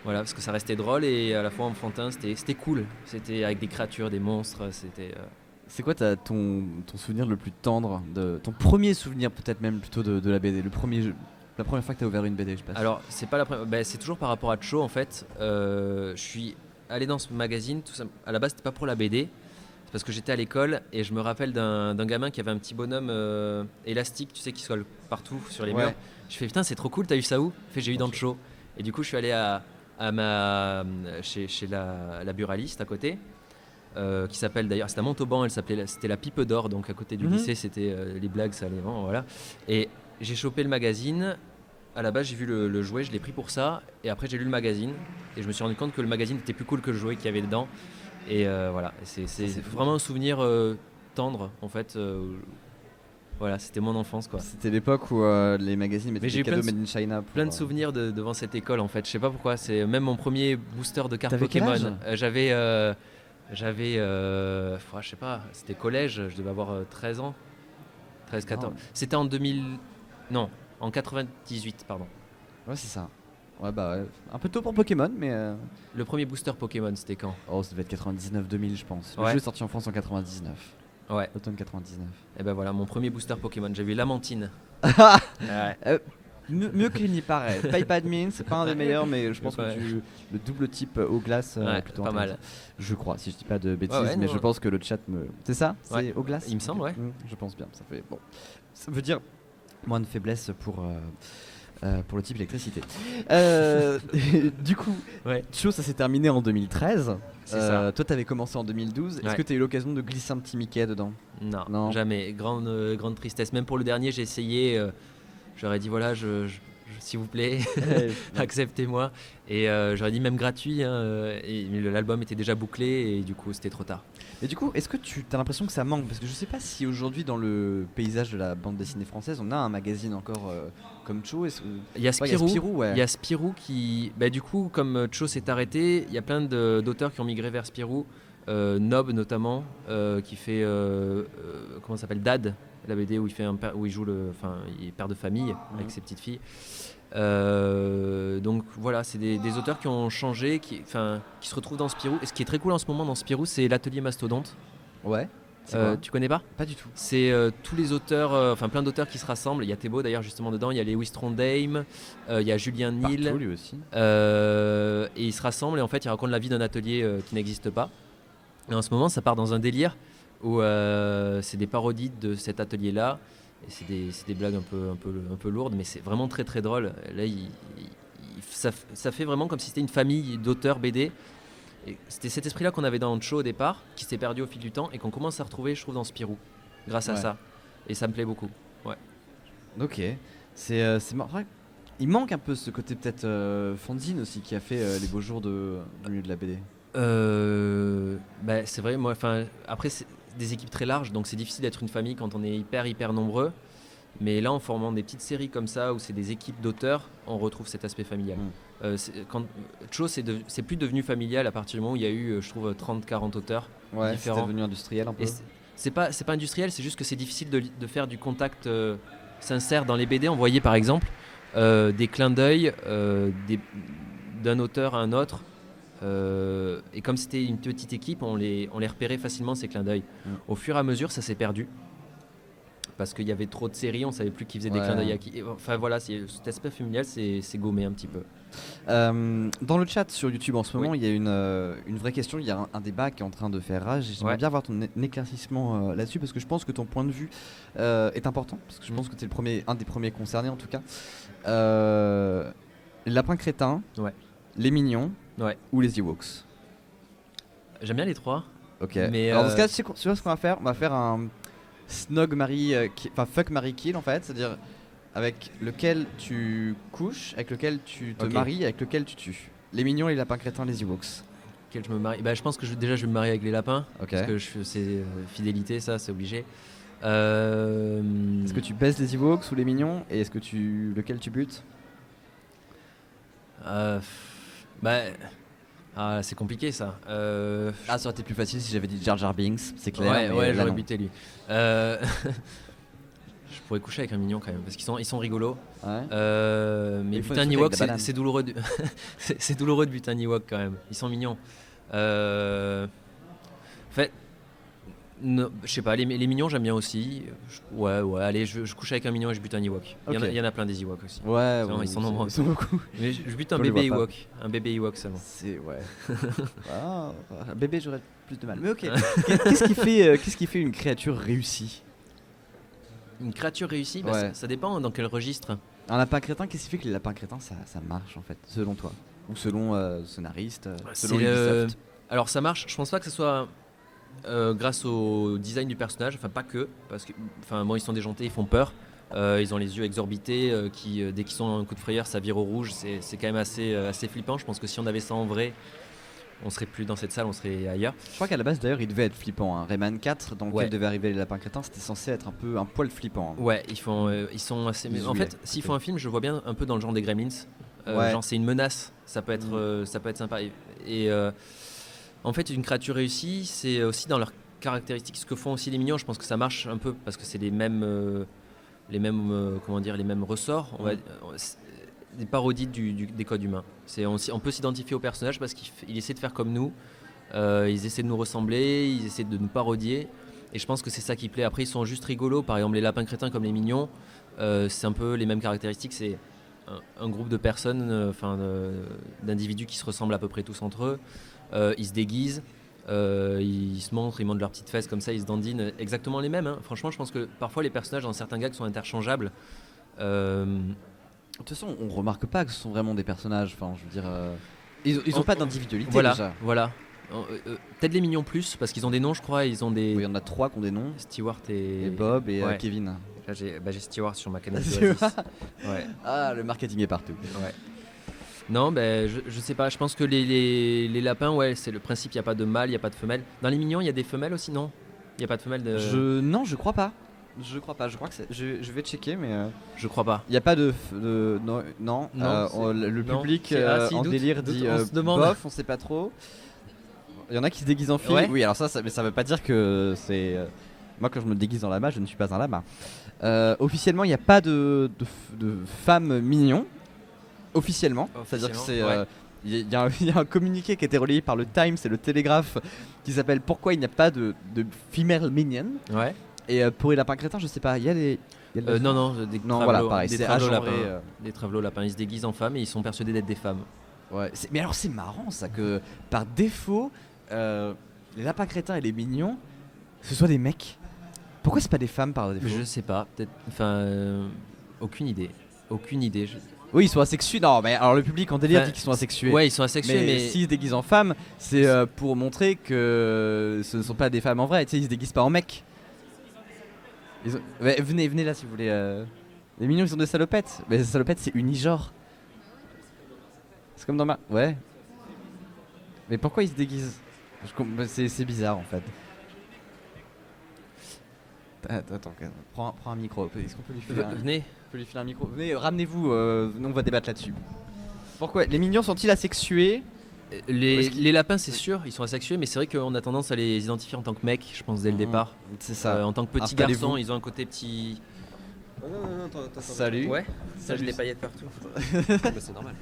Voilà, parce que ça restait drôle et à la fois enfantin, c'était cool. C'était avec des créatures, des monstres, c'était. C'est quoi ton souvenir le plus tendre ton premier souvenir peut-être même plutôt de la BD, la première fois que tu as ouvert une BD, je pense. Alors, c'est pas la première, c'est toujours par rapport à Cho en fait. Je suis allé dans ce magazine, tout ça. À la base, c'était pas pour la BD, c'est parce que j'étais à l'école et je me rappelle d'un gamin qui avait un petit bonhomme élastique, tu sais, qui se colle partout sur les murs. Je fais putain, c'est trop cool, t'as eu ça où? J'ai eu dans le Cho. Et du coup, je suis allé chez la buraliste à côté. Qui s'appelle d'ailleurs, c'était à Montauban, c'était la Pipe d'Or, donc à côté du lycée, c'était les blagues, ça allait vraiment, voilà. Et j'ai chopé le magazine. À la base, j'ai vu le jouet, je l'ai pris pour ça. Et après, j'ai lu le magazine et je me suis rendu compte que le magazine était plus cool que le jouet qu'il y avait dedans. Et voilà, c'est vraiment un souvenir tendre en fait. Voilà, c'était mon enfance quoi. C'était l'époque où les magazines mettaient des cadeaux made in China. Plein de souvenirs devant cette école en fait. Je sais pas pourquoi. C'est même mon premier booster de cartes T'avais Pokémon. Quel âge Je sais pas, c'était collège, je devais avoir 13 ans. 13-14. C'était en 2000. Non, en 98, pardon. Ouais, c'est ça. Ouais, un peu tôt pour Pokémon, mais. Le premier booster Pokémon, c'était quand? Oh, ça devait être 99-2000, je pense. Le jeu est sorti en France en 99. Ouais. Automne 99. Et ben voilà, mon premier booster Pokémon. J'ai vu Lamantine. Ouais. Mieux qu'il n'y paraît. Pipe Admin, c'est pas un des meilleurs, mais je pense que le double type au glace est plutôt pas mal. Je crois, si je dis pas de bêtises, mais je pense que le chat me. C'est ça? C'est au glace? Il me semble, ouais. Je pense bien. Ça fait bon. Ça veut dire moins de faiblesse pour le type électricité. Du coup, Cho, ça s'est terminé en 2013. C'est ça. Toi, t'avais commencé en 2012. Est-ce que t'as eu l'occasion de glisser un petit Mickey dedans? Non, jamais. Grande tristesse. Même pour le dernier, j'ai essayé. J'aurais dit voilà, s'il vous plaît, acceptez-moi. Et j'aurais dit même gratuit. L'album était déjà bouclé et du coup, c'était trop tard. Et du coup, est-ce que tu as l'impression que ça manque? Parce que je sais pas si aujourd'hui, dans le paysage de la bande dessinée française, on a un magazine encore comme Cho. Il y a Spirou. Ouais. Il y a Spirou qui, du coup, comme Cho s'est arrêté, il y a plein d'auteurs qui ont migré vers Spirou. Nob notamment, qui fait comment ça s'appelle, Dad, la BD où il joue il est père de famille avec ses petites filles. Donc voilà, c'est des auteurs qui ont changé, qui se retrouvent dans Spirou. Et ce qui est très cool en ce moment dans Spirou, c'est l'atelier Mastodonte. Ouais. Tu connais pas? Pas du tout. C'est tous les auteurs, plein d'auteurs qui se rassemblent. Il y a Thébault d'ailleurs justement dedans, il y a Lewis Trondheim, il y a Julien Nil. Partout, lui aussi. Et ils se rassemblent et en fait ils racontent la vie d'un atelier qui n'existe pas. Et en ce moment ça part dans un délire où c'est des parodies de cet atelier-là. Et c'est des blagues un peu lourdes, mais c'est vraiment très très drôle. Là, ça fait vraiment comme si c'était une famille d'auteurs BD. Et c'était cet esprit-là qu'on avait dans Cho au départ, qui s'est perdu au fil du temps et qu'on commence à retrouver, je trouve, dans Spirou, grâce à ça. Et ça me plaît beaucoup. Ouais. Ok, c'est marrant. Il manque un peu ce côté peut-être fanzine aussi qui a fait les beaux jours du milieu de la BD. C'est vrai, moi, après c'est des équipes très larges, donc c'est difficile d'être une famille quand on est hyper nombreux. Mais là, en formant des petites séries comme ça, où c'est des équipes d'auteurs, on retrouve cet aspect familial. Cho, c'est plus devenu familial à partir du moment où il y a eu, je trouve, 30-40 auteurs différents. C'est devenu industriel un peu. Et c'est pas industriel, c'est juste que c'est difficile de faire du contact sincère dans les BD. On voyait par exemple des clins d'œil d'un auteur à un autre. Et comme c'était une petite équipe, on les repérait facilement, ces clins d'œil. Au fur et à mesure, ça s'est perdu. Parce qu'il y avait trop de séries, on savait plus qui faisait des clins d'œil à qui. Enfin voilà, cet aspect familial, c'est gommé un petit peu. Dans le chat sur YouTube en ce moment, il y a une vraie question, il y a un débat qui est en train de faire rage. J'aimerais bien avoir ton éclaircissement là-dessus, parce que je pense que ton point de vue est important, parce que je pense que tu es un des premiers concernés en tout cas. Les lapins crétins, les mignons ou les Ewoks? J'aime bien les trois. Ok. Mais alors dans ce cas, tu vois ce qu'on va faire? On va faire un Snog Marry, Fuck Marry Kill en fait, c'est-à-dire avec lequel tu couches, avec lequel tu te maries, avec lequel tu tues. Les mignons, les lapins crétins, les Ewoks. Je me marie. Je pense que je vais me marier avec les lapins, parce que c'est fidélité, ça c'est obligé. Est-ce que tu baises les Ewoks ou les mignons, et lequel tu butes? C'est compliqué ça. Ça aurait été plus facile si j'avais dit Jar Jar Binks, c'est clair. Ouais, j'aurais buté lui. Je pourrais coucher avec un mignon quand même, parce qu'ils sont rigolos. Mais buter un Ewok, c'est douloureux. C'est douloureux de buter un Ewok quand même. Ils sont mignons. En fait, je sais pas, les mignons j'aime bien aussi. Allez, je couche avec un mignon et je bute un Ewok. Il y en a plein des Ewoks aussi. Ils sont nombreux. Ils sont beaucoup. Mais je bute un bébé Ewok. Un bébé Ewok seulement. Un bébé, j'aurais plus de mal. Mais ok. Qu'est-ce qui fait une créature réussie? Une créature réussie, ça dépend dans quel registre. Un lapin crétin, qu'est-ce qui fait que les lapins crétins ça marche en fait, selon toi? Ou selon scénariste, selon Ubisoft? Alors ça marche, je pense pas que ce soit grâce au design du personnage, enfin pas que, parce que ils sont déjantés, ils font peur, ils ont les yeux exorbités, dès qu'ils sont un coup de frayeur ça vire au rouge, c'est quand même assez flippant. Je pense que si on avait ça en vrai, on serait plus dans cette salle, on serait ailleurs. Je crois qu'à la base d'ailleurs il devait être flippant, hein. Rayman 4 dans lequel devaient arriver les lapins crétins, c'était censé être un poil flippant, hein. Ouais, ils sont assez... Mais en fait, s'ils font un film, je vois bien un peu dans le genre des Gremlins. Genre c'est une menace, ça peut être sympa. Et en fait, une créature réussie, c'est aussi dans leurs caractéristiques. Ce que font aussi les mignons, je pense que ça marche un peu parce que c'est les mêmes ressorts. Des parodies des codes humains. On peut s'identifier au personnage parce qu'il essaie de faire comme nous. Ils essaient de nous ressembler, ils essaient de nous parodier. Et je pense que c'est ça qui plaît. Après, ils sont juste rigolos. Par exemple, les lapins crétins comme les mignons, c'est un peu les mêmes caractéristiques. C'est un groupe de personnes, d'individus qui se ressemblent à peu près tous entre eux. Ils se déguisent, ils se montrent, ils montrent leurs petites fesses comme ça, ils se dandinent. Exactement les mêmes, hein. Franchement, je pense que parfois les personnages dans certains gags sont interchangeables. De toute façon, on remarque pas que ce sont vraiment des personnages. Enfin, je veux dire, ils ont pas d'individualité déjà. Voilà. Peut-être les mignons plus, parce qu'ils ont des noms, je crois. Ils ont des. Oui, il y en a 3 qui ont des noms. Stewart et Bob et Kevin. Là, j'ai Stewart sur ma canette. Le marketing est partout. Ouais. Non, je sais pas. Je pense que les lapins, c'est le principe. Il y a pas de mâle, il y a pas de femelle. Dans les mignons, il y a des femelles aussi, non? Il y a pas de femelle de. Non, je crois pas. Je crois que je vais checker, mais je crois pas. Il n'y a pas de non. Le public en délire dit bof, on sait pas trop. Il y en a qui se déguisent en fille. Oui, alors mais ça veut pas dire que c'est. Moi, quand je me déguise en lama, je ne suis pas un lama. Officiellement, il n'y a pas de femmes mignons. Officiellement. C'est-à-dire que c'est. Il y a un communiqué qui a été relayé par le Times et le Télégraphe qui s'appelle Pourquoi il n'y a pas de female minion. Ouais. Et pour les lapins crétins, je sais pas, il y a des. Pareil, des travelots lapins. Ils se déguisent en femmes et ils sont persuadés d'être des femmes. Ouais. Mais alors c'est marrant ça que par défaut, les lapins crétins et les mignons, ce soient des mecs. Pourquoi c'est pas des femmes par défaut? Je sais pas, peut-être. Enfin, aucune idée. Aucune idée. Oui, ils sont asexués. Non, mais alors le public en délire Enfin, dit qu'ils sont asexués. Ouais, ils sont asexués, mais. S'ils se déguisent en femmes, c'est pour montrer que ce ne sont pas des femmes en vrai. Tu sais, ils se déguisent pas en mecs. Ouais, venez là si vous voulez. Les mignons, ils sont des salopettes. Mais les salopettes, c'est unigenre. C'est comme dans ma. Ouais. Mais pourquoi ils se déguisent? C'est bizarre en fait. Attends, prends un micro. Est-ce qu'on peut lui filer Venez. on peut lui filer un micro? Venez, ramenez-vous. Nous, on va débattre là-dessus. Pourquoi les mignons sont-ils asexués? Les lapins, c'est sûr, ils sont asexués, mais c'est vrai qu'on a tendance à les identifier en tant que mecs, je pense, dès le départ. C'est ça. En tant que petits Installez-vous. garçons, ils ont un côté petit. Non, attends. Salut. Ouais, ça Salut. j'ai des paillettes partout. C'est normal.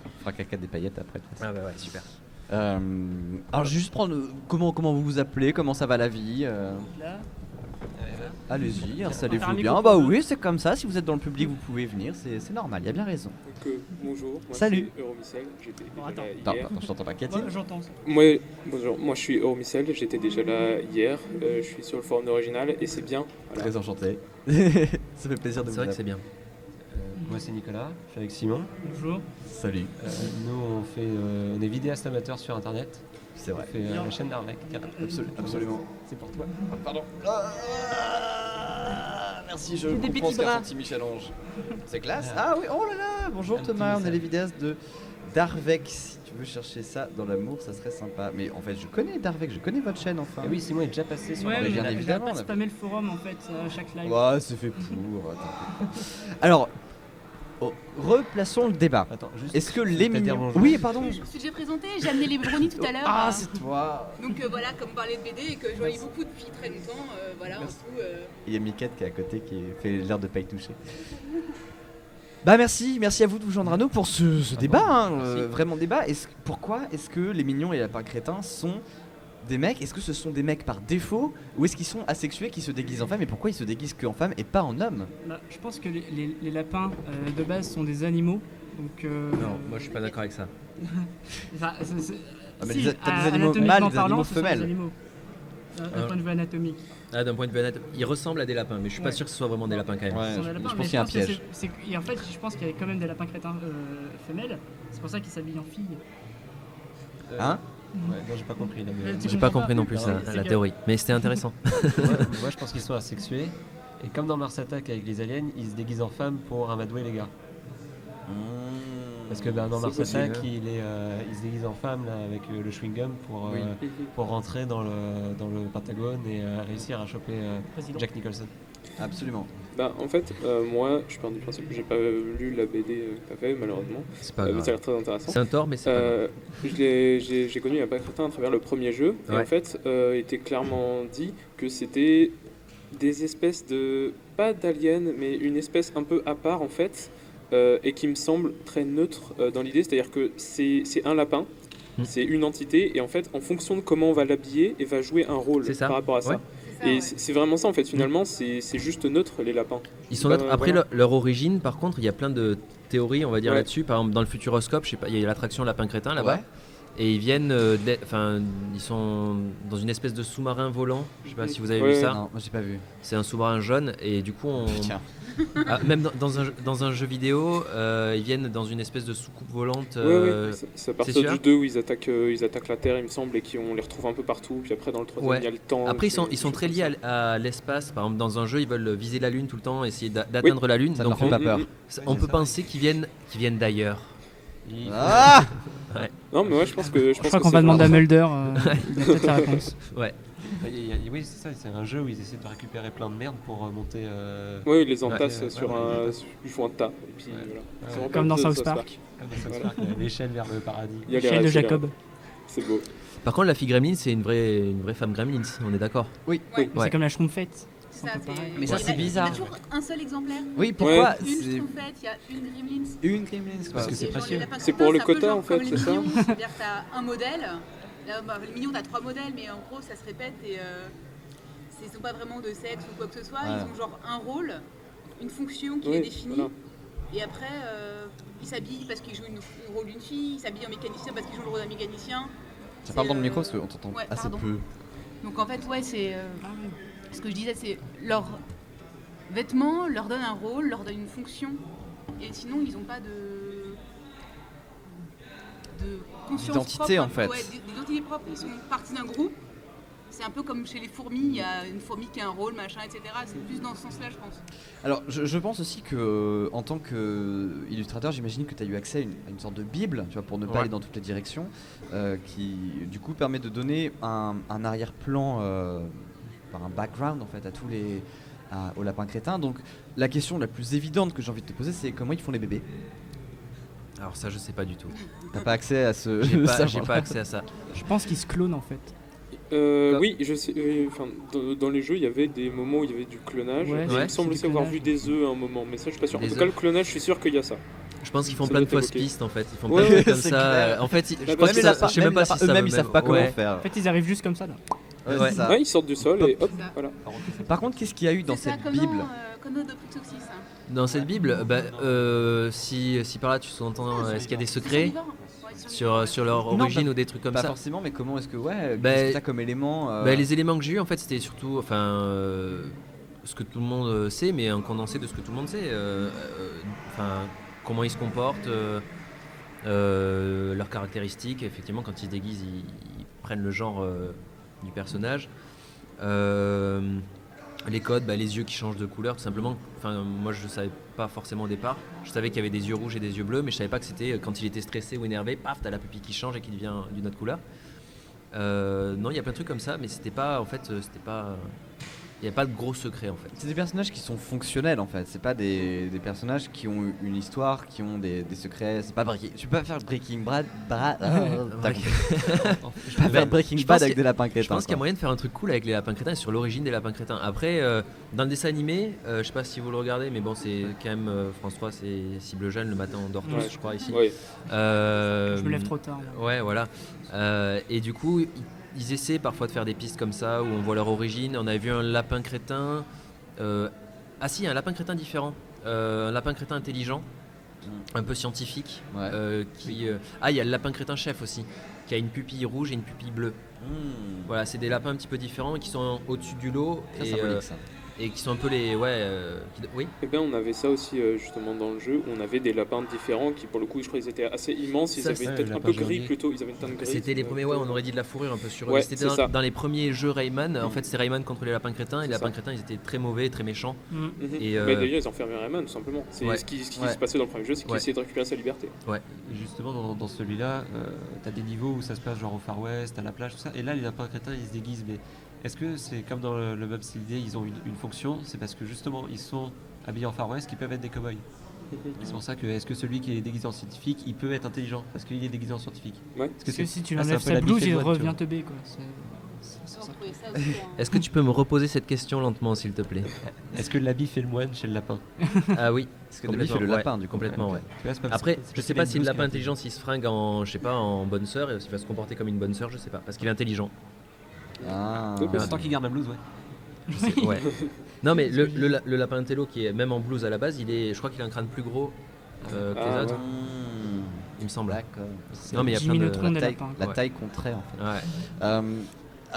On fera caca des paillettes après. Ah bah ouais, super. Alors, je vais juste prendre. Comment vous vous appelez? Comment ça va la vie? Là, Allez-y, un installez-vous bien. micro Bah pour eux. oui, c'est comme ça. Si vous êtes dans le public, vous pouvez venir. C'est normal. Il y a bien raison. Donc, bonjour, moi Salut. je suis Euromissel, j'étais Bon, déjà attends. là Attends, hier. je t'entends pas, Cathy. ouais, j'entends ça. Bonjour, moi je suis Euromissel, j'étais déjà là hier, je suis sur le forum d'Original et c'est bien. Voilà. Très enchanté. Ça fait plaisir de C'est vous vrai que c'est bien. Moi c'est Nicolas, je suis avec Simon. Bonjour. Salut. Nous on est vidéastes amateurs sur internet. C'est On vrai. fait la chaîne d'Arlec. Absolument. C'est pour toi. Pardon. Merci, je Des comprends petits ce qu'a bras. ressenti Michel-Ange. C'est classe. Ah oui, oh là là. Bonjour Un Thomas, petit on est les vidéastes de Darvec. Si tu veux chercher ça dans l'amour, ça serait sympa. Mais en fait, je connais Darvec, je connais votre chaîne enfin. Et oui, Simon est déjà passé sur Ouais, mais mais bien j'arrête évidemment, pas on de a- spammer le forum en fait à chaque live. Ouais, c'est fait pour. Alors, replaçons le débat. Attends, juste. Est-ce que les T'as dit mignons. bonjour. Oui, pardon. Je me suis déjà présentée, j'ai amené les brownies tout à l'heure. Ah, c'est toi. Donc voilà, comme on parlait de BD et que je voyais beaucoup depuis très longtemps, voilà, en Merci. tout. Il y a Miquette qui est à côté qui fait l'air de pas y toucher. Bah merci à vous de vous joindre à nous pour ce débat, hein, vraiment débat. Pourquoi est-ce que les mignons et les lapins crétins sont des mecs? Est-ce que ce sont des mecs par défaut ou est-ce qu'ils sont asexués qui se déguisent en femmes? Et pourquoi ils se déguisent qu'en femmes et pas en hommes? Bah, je pense que les lapins de base sont des animaux. Donc, Non, moi je suis pas d'accord avec ça. enfin, Ah, mais si, t'as des animaux anatomiquement mâles, des parlant, animaux ce sont des femelles. animaux. D'un point de vue anatomique. Ah, d'un point de vue anatomique, ils ressemblent à des lapins, mais je suis pas Ouais. sûr que ce soit vraiment des lapins quand même. Ouais, Ce sont je des lapins, pense mais qu'il y a un que piège. et en fait, je pense qu'il y a quand même des lapins crétins femelles. C'est pour ça qu'ils s'habillent en filles. Hein? Ouais, non, j'ai pas compris. Là, mais- Ouais, tu J'ai pas comprends compris non plus Non, ça, c'est la que- théorie, mais c'était intéressant. Moi je pense qu'ils sont asexués. Et comme dans Mars Attack avec les aliens, ils se déguisent en femmes pour amadouer les gars. Parce que dans Mars possible. Attack, il se déguise en femme là, avec le chewing-gum Oui. pour rentrer dans le Pentagone et réussir à choper Président. Jack Nicholson. Absolument. Bah en fait, moi je pars du principe que j'ai pas lu la BD que t'as fait malheureusement, C'est pas mais ça a grave. l'air très intéressant. C'est un tort, mais c'est pas grave. J'ai connu Lapin Crétin à travers le premier jeu, et Ouais. en fait, il était clairement dit que c'était des espèces de. Pas d'aliens, mais une espèce un peu à part en fait, et qui me semble très neutre dans l'idée, c'est-à-dire que c'est un lapin, c'est une entité, et en fait, en fonction de comment on va l'habiller, et va jouer un rôle C'est ça. par rapport à ça. Ouais. C'est ça, Et ouais. c'est vraiment ça en fait, finalement, c'est juste neutre les lapins. Ils sont neutres. Après voilà. leur origine, par contre, il y a plein de théories, on va dire Ouais. là-dessus. Par exemple, dans le Futuroscope, je sais pas, il y a l'attraction Lapin Crétin là-bas. Ouais. Et ils viennent, enfin, ils sont dans une espèce de sous-marin volant. Je sais pas si vous avez Ouais. vu ça. Non, moi j'ai pas vu. C'est un sous-marin jaune et du coup, Tiens. même dans un jeu vidéo, ils viennent dans une espèce de soucoupe volante. Ouais, c'est à partir sûr du 2 où ils attaquent la Terre, il me semble, et qu'on les retrouve un peu partout. Puis après, dans le 3 Ouais. il y a le temps. Après, qui- ils sont très liés choses à l'espace. Par exemple, dans un jeu, ils veulent viser la Lune tout le temps, essayer d'atteindre la Lune. Ça ne Donc, leur fait pas peur. on peut penser qu'ils viennent d'ailleurs. Ah Non, mais ouais, je pense que. Je crois qu'on va demander à Mulder. Il a peut-être la réponse. Ouais. Oui, c'est ça, c'est un jeu où ils essaient de récupérer plein de merde pour monter. Oui, ils les entassent Ouais, sur ouais, un. ouais. Ils font un tas. Et puis Ouais. voilà. Ouais. C'est vraiment Comme dans comme South Park. Comme dans South Park, l'échelle vers le paradis. Il y a les Chaîne de règles, Jacob. C'est beau. Par contre, la fille Gremlin, c'est une vraie femme Gremlin, on est d'accord. Oui. Ouais. Ouais. C'est comme la Schtroumpfette. C'est ça, un peu pareil. Mais ça, il y en a- c'est bizarre. Il y en a toujours un seul exemplaire. Oui, pourquoi Ouais. Une c'est Schtroumpfette, il y a une Gremlins. une Gremlins Parce que Et c'est genre, précieux. les lapins C'est crétins, pour le un peu quota, genre en fait, comme c'est les ça mignons, c'est-à-dire que t'as un modèle. Là, les mignons, t'as 3 modèles, mais en gros, ça se répète et ils sont pas vraiment de sexe ou quoi que ce soit. Voilà. Ils ont genre un rôle, une fonction qui Oui, est définie. voilà. Et après, ils s'habillent parce qu'ils jouent le rôle d'une fille, ils s'habillent en mécanicien parce qu'ils jouent le rôle d'un mécanicien. Ça parle dans le C'est, micro parce qu'on t'entend ouais, assez pardon. peu. Donc en fait, ouais, c'est. ce que je disais, c'est leurs vêtements leur donnent un rôle, leur donnent une fonction. Et sinon, ils n'ont pas de conscience D'identité, propre, en fait. Ouais, d'identité propre. Ils sont partie d'un groupe. C'est un peu comme chez les fourmis, il y a une fourmi qui a un rôle, machin, etc. C'est plus dans ce sens-là, je pense. Alors, je pense aussi que en tant qu'illustrateur, j'imagine que tu as eu accès à une sorte de bible, tu vois, pour ne pas aller dans toutes les directions, qui du coup permet de donner un arrière-plan, un background en fait aux lapins crétins. Donc, la question la plus évidente que j'ai envie de te poser, c'est comment ils font les bébés. Alors ça, je sais pas du tout. T'as pas accès à ce. J'ai pas accès à ça. Je pense qu'ils se clonent en fait. Oui, je sais. Dans les jeux, il y avait des moments où il y avait du clonage. Ouais, Et il me semble du aussi avoir clonage. vu des œufs à un moment, mais ça, je suis pas sûr. En Des tout cas, œufs. le clonage, je suis sûr qu'il y a ça. Je pense qu'ils font Ça plein de doit être fausses évoqué. pistes en fait. Ils font Ouais, plein de trucs ouais, comme c'est ça. clair. En fait, je Même pense les qu'ils lapins- savent- je sais même pas si eux-mêmes ils savent pas comment ouais. faire. En fait, ils arrivent juste comme ça là. Ouais, Ouais. c'est ça. Ouais, ils sortent du sol et hop, C'est ça. voilà. Par contre, qu'est-ce qu'il y a eu dans C'est ça, cette comme bible dans Conodoprixoxys. Dans cette Bible, si par là tu sous-entends, est-ce qu'il y a des secrets sur leur Non, origine ou des trucs comme Pas ça? forcément, mais comment est-ce que Bah, qu'est-ce que t'as comme élément Les éléments que j'ai eu en fait c'était surtout ce que tout le monde sait, mais un condensé de ce que tout le monde sait. Comment ils se comportent, leurs caractéristiques. Effectivement, quand ils se déguisent, ils prennent le genre du personnage. Les codes, les yeux qui changent de couleur, tout simplement. Enfin, moi, je ne savais pas forcément au départ. Je savais qu'il y avait des yeux rouges et des yeux bleus, mais je savais pas que c'était quand il était stressé ou énervé, paf, t'as la pupille qui change et qui devient d'une autre couleur. Non, il y a plein de trucs comme ça, mais c'était pas, en fait, il n'y a pas de gros secret en fait. C'est des personnages qui sont fonctionnels en fait, c'est pas des personnages qui ont une histoire, qui ont des secrets, c'est pas tu peux pas faire Breaking Bad, je peux pas faire Breaking je Bad pense avec que- des lapins crétins. Je pense qu'il y a quoi. moyen de faire un truc cool avec les lapins crétins et sur l'origine des lapins crétins. Après, dans le dessin animé, je sais pas si vous le regardez, mais bon, c'est quand même France 3, c'est cible jeune, le matin on dort tous, Ouais. je crois, ici. Ouais. Je me lève trop tard. là. Ouais, voilà. Et du coup, ils essaient parfois de faire des pistes comme ça où on voit leur origine. On avait vu un lapin crétin. Ah si, un lapin crétin différent. Un lapin crétin intelligent, un peu scientifique. Ouais. Il y a le lapin crétin chef aussi, qui a une pupille rouge et une pupille bleue. Voilà, c'est des lapins un petit peu différents qui sont au-dessus du lot Très et, symbolique, ça. et qui sont un peu les... Oui. Eh bien, on avait ça aussi justement dans le jeu. On avait des lapins différents qui, pour le coup, je crois qu'ils étaient assez immenses. Ils Ça, avaient c'est une tête le un lapin peu gris jaunier. plutôt. Ils avaient une teinte grise. C'était les premiers, on aurait dit de la fourrure un peu sur eux. Ouais, C'était c'est ça. dans les premiers jeux Rayman. En fait, c'était Rayman contre les lapins crétins. Et les C'est lapins ça. crétins, ils étaient très mauvais, très méchants. Mhm. Et, Mais d'ailleurs, ils enfermaient Rayman, tout simplement. C'est Ouais. ce qui Ouais. se passait dans le premier jeu, c'est qu'ils Ouais. essayaient de récupérer sa liberté. Et justement, dans celui-là, t'as des niveaux où ça se passe genre au Far West, à la plage, tout ça. Et là, les lapins crétins, ils se déguisent. Mais est-ce que c'est comme dans le même style d'idée, ils ont une fonction? C'est parce que justement, ils sont habillés en Far West qui peuvent être des cow-boys. C'est pour ça que, est-ce que celui qui est déguisé en scientifique, il peut être intelligent parce qu'il est déguisé en scientifique? Ouais. Parce que si tu c'est un enlèves peu sa la blouse, il bifémoine, tu revient vois. te B quoi. On trouvait ça aussi, hein. Est-ce que tu peux me reposer cette question lentement, s'il te plaît? Est-ce que l'habit fait le moine chez le lapin? Ah oui, Parce que Dobby fait le lapin du coup. complètement, ouais. Tu vois, c'est pas- Après, c'est je sais parce pas qu'il si a le une lapin blouse qui est intelligent, s'il se fringue en, je sais pas, en bonne sœur, et s'il va se comporter comme une bonne sœur, je sais pas, parce qu'il est intelligent. Ah. Ouais, Tant qu'il garde la blouse, ouais. Ouais. Non mais le lapin intello qui est même en blouse à la base, je crois qu'il a un crâne plus gros que les Ah, autres, Mmh. il me semble. D'accord. Non mais il y a Jimmy plein Neutron de... des La taille, lapins. la Ouais. taille comptrait en fait. Ouais.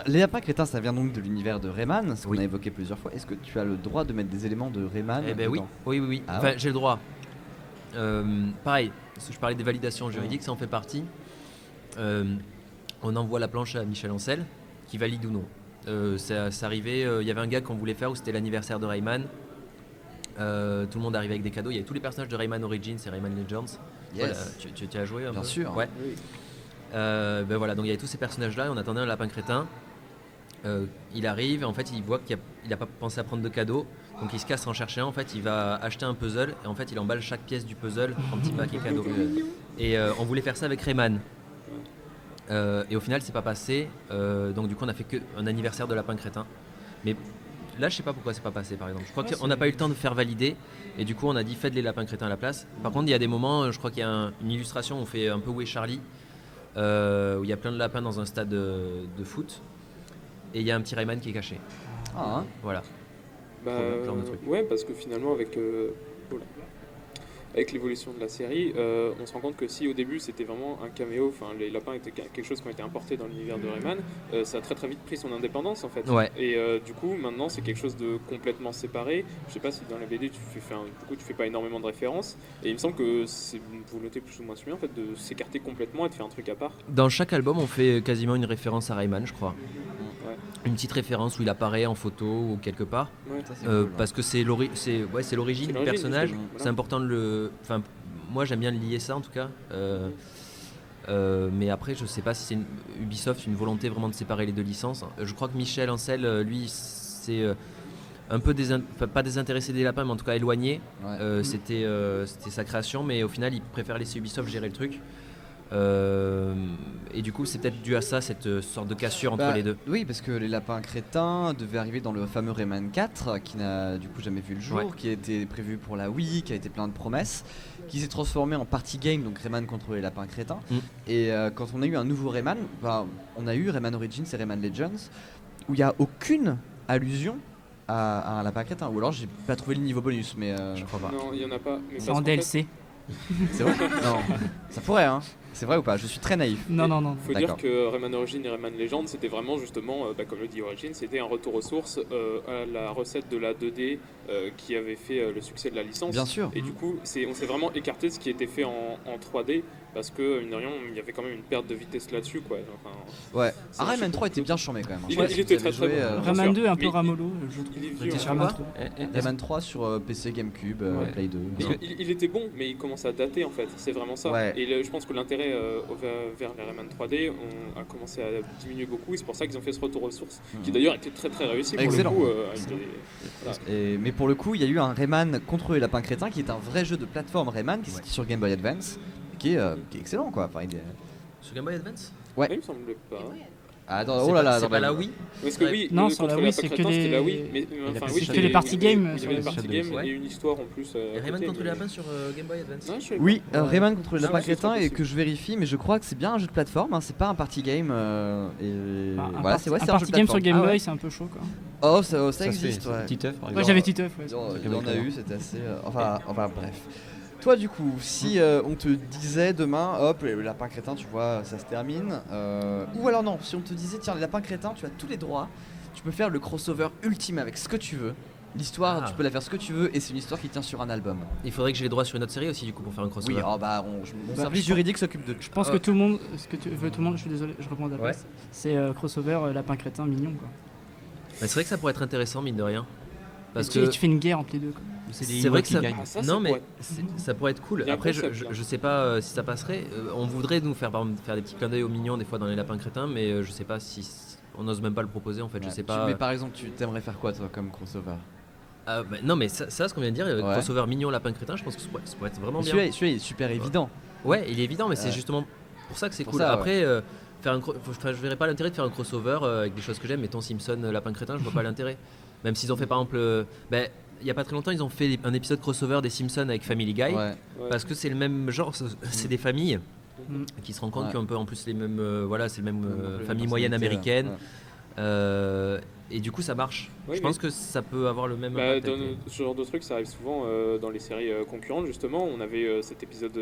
Les lapins crétins, ça vient donc de l'univers de Rayman, ce qu'on Oui. a évoqué plusieurs fois. Est-ce que tu as le droit de mettre des éléments de Rayman Eh ben oui, dedans oui. Ah Enfin, ouais. j'ai le droit. Pareil, parce que je parlais des validations juridiques, ça en fait partie. On envoie la planche à Michel Ancel, qui valide ou non. Ça arrivait, il y avait un gag qu'on voulait faire où c'était l'anniversaire de Rayman. Tout le monde arrivait avec des cadeaux. Il y avait tous les personnages de Rayman Origins et Rayman Legends. Voilà, Yes. tu as joué un Bien peu sûr. Ouais. Oui. Ben voilà, donc il y avait tous ces personnages-là. Et on attendait un lapin crétin. Il arrive, en fait, il voit qu'il n'a pas pensé à prendre de cadeaux. Donc il se casse en chercher un. En fait, il va acheter un puzzle. Et en fait, il emballe chaque pièce du puzzle en petit paquet cadeau. Et on voulait faire ça avec Rayman. Et au final, c'est pas passé. Donc du coup, on a fait qu'un anniversaire de lapin crétin. Mais là, je sais pas pourquoi c'est pas passé, par exemple. Je crois qu'on n'a pas eu le temps de faire valider. Et du coup, on a dit faites les lapins crétins à la place. Par contre, il y a des moments, je crois qu'il y a une illustration où on fait un peu Où est Charlie, où il y a plein de lapins dans un stade de foot. Et il y a un petit Rayman qui est caché. Ah, hein. Voilà. Bah, Genre de truc. ouais, parce que finalement, avec. avec l'évolution de la série, on se rend compte que si au début c'était vraiment un caméo, enfin les lapins étaient quelque chose qui ont été importés dans l'univers de Rayman, ça a très très vite pris son indépendance en fait. Ouais. Et du coup maintenant c'est quelque chose de complètement séparé. Je sais pas si dans la BD tu fais pas énormément de références, et il me semble que c'est une volonté plus ou moins assumée en fait de s'écarter complètement et de faire un truc à part. Dans chaque album, on fait quasiment une référence à Rayman, je crois. Ouais. Une petite référence où il apparaît en photo ou quelque part. Ouais. Ça, c'est cool, Parce que c'est l'origine C'est du l'origine, personnage. justement, voilà. C'est important de le. Enfin, moi j'aime bien lier ça en tout cas. Mais après, je sais pas si c'est Ubisoft une volonté vraiment de séparer les deux licences. Je crois que Michel Ancel, lui, c'est un peu pas désintéressé des lapins, mais en tout cas éloigné. Ouais. C'était sa création, mais au final, il préfère laisser Ubisoft gérer le truc. Et du coup, c'est peut-être dû à ça, cette sorte de cassure entre les deux. Oui, parce que les lapins crétins devaient arriver dans le fameux Rayman 4, qui n'a du coup jamais vu le jour, Ouais. qui a été prévu pour la Wii, qui a été plein de promesses, qui s'est transformé en party game, donc Rayman contre les lapins crétins. Et quand on a eu un nouveau Rayman, on a eu Rayman Origins et Rayman Legends, où il n'y a aucune allusion à un lapin crétin. Ou alors j'ai pas trouvé le niveau bonus, mais Je crois pas. Non, il y en a pas. Mais C'est parce en qu'en fait, DLC. c'est vrai. Non, ça pourrait, hein. C'est vrai ou pas? Je suis très naïf. Non, non, non. faut dire D'accord. que Rayman Origins et Rayman Legends, c'était vraiment justement, comme le dit Origins, c'était un retour aux sources à la recette de la 2D qui avait fait le succès de la licence. Bien sûr. Et du coup, on s'est vraiment écarté de ce qui était fait en 3D parce que, mine de rien, il y avait quand même une perte de vitesse là-dessus, quoi. Enfin, Ouais. c'est Ah, un Rayman jeu 3 était cool. bien charmé quand même. Il- Je sais pas il si était vous très, avez très joué, bon. Rayman sûr. 2 un peu Mais ramollo, je trouve. Il est C'était vieux. sur hein. quoi Rayman Rayman 3 sur PC, GameCube, Ouais. Play 2. Il était bon, mais il commence à dater en fait, c'est vraiment ça. Ouais. Et je pense que l'intérêt vers les Rayman 3D a commencé à diminuer beaucoup, et c'est pour ça qu'ils ont fait ce retour aux sources, qui d'ailleurs était très très réussi pour Excellent. le coup. Voilà. Mais pour le coup, il y a eu un Rayman contre les lapins crétins qui est un vrai jeu de plateforme Rayman qui est sorti sur Game Boy Advance, qui est excellent quoi. Enfin, Sur Game Boy Advance Ouais. Il me semble pas. Ah, attends, C'est oh là pas- là, c'est attends, pas la attends. Wii Parce que oui, Non, le sur la contre Wii, lapin c'est que crétin, c'était la des- Wii. Mais enfin, oui, c'est que les party games Il y sur avait les des party sur games ouais. et une histoire en plus. Et à Rayman côté, contre les mais- lapins sur Game Boy Advance. Non, je savais Oui, pas. Rayman contre les Ah, lapins ouais, c'est crétins trop et possible. que je vérifie, mais je crois que c'est bien un jeu de plateforme, hein, c'est pas un party game. Et voilà, c'est un un jeu party de game sur plateforme. Game Ah ouais. Boy, c'est un peu chaud quoi. Oh, ça Ça se fait, existe, c'est ouais. Titeuf, par Ouais, exemple. j'avais Titeuf. Ouais. Il y en Avec a la- eu, c'était assez. Enfin, bref. Toi, du coup, si on te disait demain, hop, les lapins crétins, tu vois, ça se termine. Ou alors non, si on te disait, tiens, les lapins crétins, tu as tous les droits, tu peux faire le crossover ultime avec ce que tu veux. L'histoire, Ah. tu peux la faire ce que tu veux, et c'est une histoire qui tient sur un album. Il faudrait que j'ai les droits sur une autre série aussi, du coup, pour faire un crossover. Oui, mon Bah, service je juridique s'occupe de. Je pense que tout le monde, ce que tu veux, tout le monde, je suis désolé, je réponds à ta place. C'est crossover lapin crétin mignon quoi. Bah, c'est vrai que ça pourrait être intéressant, mine de rien. Parce Et que tu fais une guerre entre les deux quoi. c'est vrai que ça, gagnent. Ah, ça non mais pourrait ça pourrait être cool. Il y a un Après, concept, je, là. je sais pas si ça passerait. On voudrait nous faire, par exemple, faire des petits clins d'œil aux mignons des fois dans les lapins crétins, mais je sais pas si on n'ose même pas le proposer en fait. Je sais pas. Mais par exemple, tu t'aimerais faire quoi, toi, comme crossover? Non mais ça ce qu'on vient de dire, Ouais. crossover mignon lapin crétin, je pense que ça pourrait être vraiment bien. Celui-là est super évident. Ouais, il est évident, mais c'est Ouais. justement pour ça que c'est Pour cool. ça, ouais. Après, je verrais pas l'intérêt de faire un crossover avec des choses que j'aime. Mettons Simpson, lapin crétin, je vois pas l'intérêt. Même s'ils ont fait par exemple, il y a pas très longtemps, ils ont fait un épisode crossover des Simpsons avec Family Guy, Ouais. Ouais. parce que c'est le même genre, c'est des familles Mm. qui se rendent compte Ouais. qu'ils ont un peu en plus les mêmes, voilà, c'est le même Les famille moyenne personnalités, américaine. ouais. Et du coup, ça marche. Oui, je pense que ça peut avoir le même Bah, impact. dans avec ce genre de truc, ça arrive souvent dans les séries concurrentes. Justement, on avait cet épisode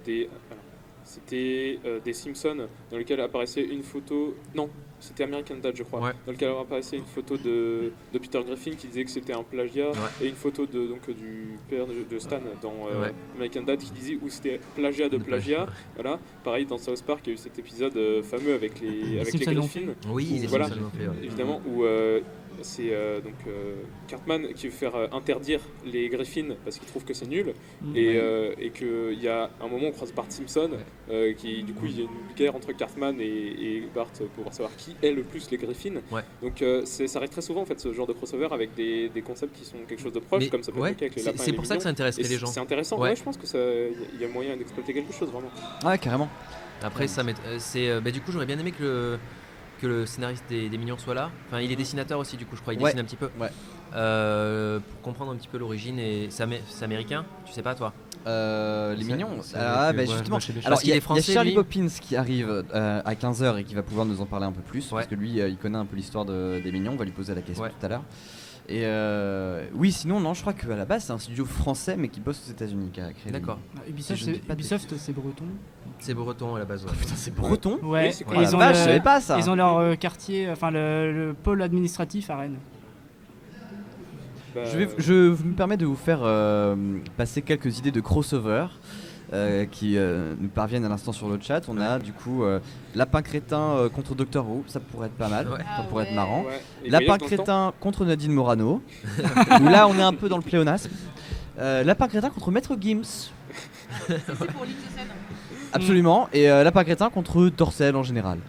des. Alors, c'était des Simpsons dans lequel apparaissait une photo. Non, c'était American Dad, je crois. Ouais. Dans lequel apparaissait une photo de Peter Griffin qui disait que c'était un plagiat, Ouais. et une photo du père de Stan dans Ouais. American Dad qui disait où c'était plagiat de plagiat. Voilà. Pareil, dans South Park, il y a eu cet épisode fameux avec les Simpsons l'ont Griffins. Oui, les Voilà. Simpsons l'ont fait, ouais. Évidemment, où c'est Cartman qui veut faire interdire les Griffins parce qu'il trouve que c'est nul, Mm. et qu'il y a un moment où on croise Bart Simpson, qui du coup il y a une guerre entre Cartman et Bart pour savoir qui est le plus les Griffins. Ouais. Donc ça arrive très souvent en fait ce genre de crossover avec des concepts qui sont quelque chose de proche, Mais comme ça peut être ouais, le cas avec les lapins. c'est et pour les ça que mignons. ça intéresserait Et les gens. c'est intéressant, Ouais. ouais, je pense que il y a moyen d'exploiter quelque chose vraiment. Ouais, carrément. Après, du coup, j'aurais bien aimé que le scénariste des Mignons soit là. Enfin, il est dessinateur aussi, du coup, je crois. Il Ouais. dessine un petit peu. Ouais. Pour comprendre un petit peu l'origine. Et c'est américain, tu sais pas, toi? Les Ça- mignons. ça Ah, avec, bah ouais, justement. chez les Alors, Parce il y a qu'il est français, Charlie lui. Poppins qui arrive à 15h et qui va pouvoir nous en parler un peu plus. Ouais. Parce que lui, il connaît un peu l'histoire des mignons. On va lui poser la question Ouais. tout à l'heure. Et oui, sinon, non, je crois qu'à la base, c'est un studio français, mais qui bosse aux États-Unis, qui a créé. D'accord. Si je ne dis pas de Ubisoft, c'est breton. C'est breton à la base. Ouais. Putain, c'est breton. Ouais, Oui, c'est quoi et Oh la vache, je savais pas ça. ils ont leur quartier, enfin le pôle administratif à Rennes. Bah, Je me permets de vous faire passer quelques idées de crossover qui nous parviennent à l'instant sur le chat. On a du coup Lapin Crétin contre Doctor Who, ça pourrait être pas mal, Ouais. ça pourrait être marrant. ouais. Et Lapin voyage dans le temps. Crétin contre Nadine Morano, où là on est un peu dans le pléonasme. Lapin Crétin contre Maître Gims, C'est pour l'île de Seine. absolument, et Lapin Crétin contre Dorcel en général.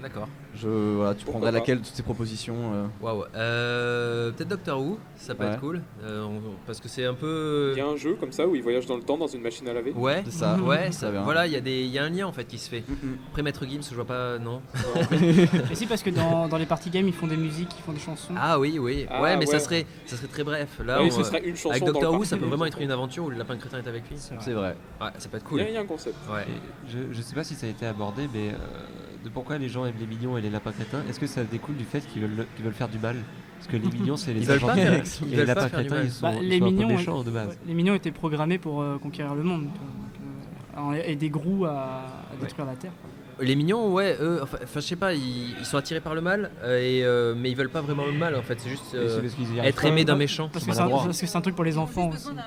D'accord. Voilà, tu Pourquoi prendrais pas. laquelle de toutes ces propositions Waouh. Peut-être Doctor Who, ça peut Ouais. être cool. Parce que c'est un peu. Il y a un jeu comme ça où il voyage dans le temps dans une machine à laver. Ouais, C'est ça. Ouais, Ça va. voilà, il y a un lien en fait qui se fait. Mm-mm. Après Maître Gims, je vois pas, non. Et si, parce que dans les parties games, ils font des musiques, ils font des chansons. Ah oui, oui. Ah, ouais, mais ça ouais. serait très bref. Là, Oui, on- ce serait une chanson avec dans le Doctor Who, parc. ça peut vraiment être une aventure où le lapin crétin est avec lui. C'est vrai. C'est vrai. Ouais, ça peut être Il cool. y a un concept. Ouais. Et je sais pas si ça a été abordé, mais de pourquoi les gens aiment les mignons et les lapins crétins, est-ce que ça découle du fait qu'ils veulent faire du mal? Parce que les mignons, c'est les Ils veulent pas agents faire- directs, ils et les veulent pas lapins faire du crétins, mal. ils sont, Bah, ils les sont un peu mignons, méchants de base. Ouais, les mignons étaient programmés pour conquérir le monde. Et des grous à détruire la Terre. Les mignons, ouais, eux, enfin, je sais pas, ils sont attirés par le mal, mais ils veulent pas vraiment le mal en fait. C'est juste Et c'est parce qu'ils y arrivent être pas. aimé d'un méchant. Parce Ils que sont maladroits. c'est un truc pour les enfants Ils ont juste aussi. besoin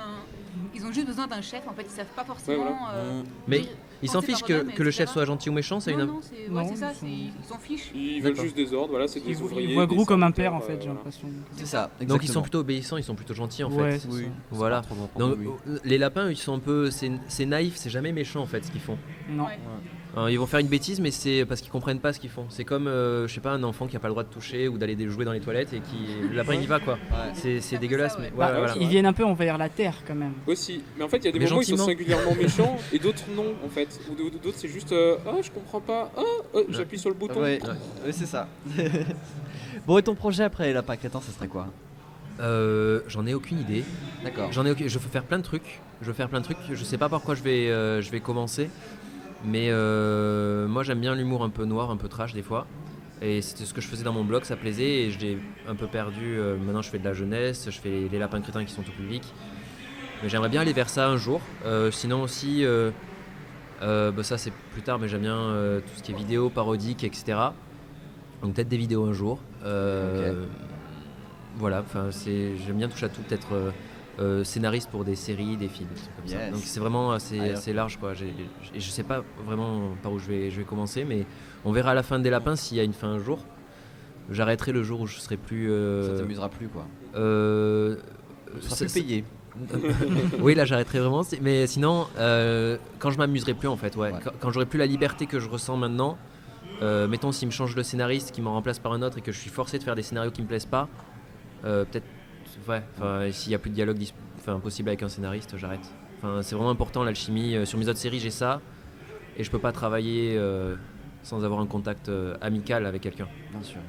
ils ont juste besoin d'un chef, en fait, ils savent pas forcément. Ouais, Mais dire- ils s'en penser fichent par que, eux-mêmes, que le etc. chef soit gentil ou méchant, c'est Non, une. non, c'est Non, c'est ça, ils sont- ils s'en fichent. Ils veulent D'accord. juste des ordres, voilà, c'est des ouvriers. Ils voient des gros comme un serviteurs, père en fait, j'ai voilà. l'impression. C'est ça. Donc ils sont exactement. plutôt obéissants, ils sont plutôt gentils en Ouais, fait. c'est Oui. ça. Voilà. Pas trop Donc oui. les lapins, ils sont un peu, c'est naïf, c'est jamais méchant en fait ce qu'ils font. Non. Ouais. Ils vont faire une bêtise, mais c'est parce qu'ils comprennent pas ce qu'ils font. C'est comme, je sais pas, un enfant qui a pas le droit de toucher ou d'aller jouer dans les toilettes et qui, le lapin il y va quoi. Ouais. C'est peu dégueulasse, ça, ouais. mais Bah, ouais, voilà. c'est ils vrai. viennent un peu envahir la Terre quand même. Aussi, mais en fait, il y a des Mais moments où ils sont gentiment. singulièrement méchants et d'autres non, en fait. Ou d'autres, c'est juste je comprends pas, j'appuie sur le bouton. Ouais, ouais, c'est ça. Bon, et ton projet après Lapin Crétin, ça serait quoi? J'en ai aucune idée. D'accord. Je veux faire plein de trucs. Je sais pas par quoi je vais commencer. Mais moi j'aime bien l'humour un peu noir, un peu trash des fois. Et c'était ce que je faisais dans mon blog, ça plaisait et je l'ai un peu perdu. Maintenant je fais de la jeunesse, je fais les lapins crétins qui sont tout public. Mais j'aimerais bien aller vers ça un jour. Sinon aussi, ça c'est plus tard, mais j'aime bien tout ce qui est vidéo, parodique, etc. Donc peut-être des vidéos un jour. Voilà, j'aime bien toucher à tout, peut-être scénariste pour des séries, des films, des trucs comme ça. Yes. Donc c'est vraiment Allez, assez large quoi. Et je sais pas vraiment par où je vais commencer, mais on verra à la fin des lapins s'il y a une fin un jour. J'arrêterai le jour où je serai plus. Ça t'amusera plus quoi. Tu Tu seras plus payé. Oui, là j'arrêterai vraiment. Mais sinon, quand je m'amuserai plus en fait, ouais. Ouais. Quand j'aurai plus la liberté que je ressens maintenant, mettons s'il me change le scénariste, qui m'en remplace par un autre et que je suis forcé de faire des scénarios qui me plaisent pas, peut-être, ouais. Enfin, s'il y a plus de dialogue possible avec un scénariste, j'arrête. Enfin, c'est vraiment important l'alchimie. Sur mes autres séries, j'ai ça et je peux pas travailler sans avoir un contact amical avec quelqu'un. Bien sûr.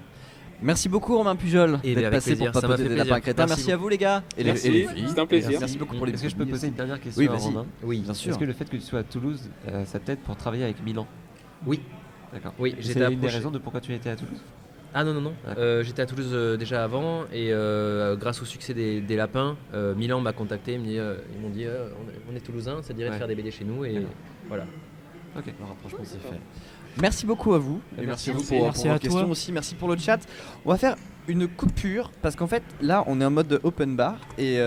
Merci beaucoup Romain Pujol Et d'être avec passé plaisir, pour ça m'a papoter fait des plaisir. lapins crétins. Merci Merci à vous les gars et Merci, les filles. c'était un plaisir. Merci beaucoup pour les Est-ce que je peux poser une dernière question Oui, à vas-y. Romain? Oui, Bien sûr. Est-ce que le fait que tu sois à Toulouse, ça t'aide pour travailler avec Milan? oui, D'accord. oui. C'est J'étais une des approché. raisons de pourquoi tu étais à Toulouse? Ah non. D'accord. J'étais à Toulouse déjà avant et grâce au succès des lapins, Milan m'a contacté, ils m'ont dit on est toulousain, ça te dirait de Ouais. faire des BD chez nous et D'accord. voilà. Ok. Le rapprochement c'est fait. Merci beaucoup à vous. Et merci à vous pour Merci vos à questions toi. aussi. Merci pour le chat. On va faire une coupure parce qu'en fait là on est en mode open bar et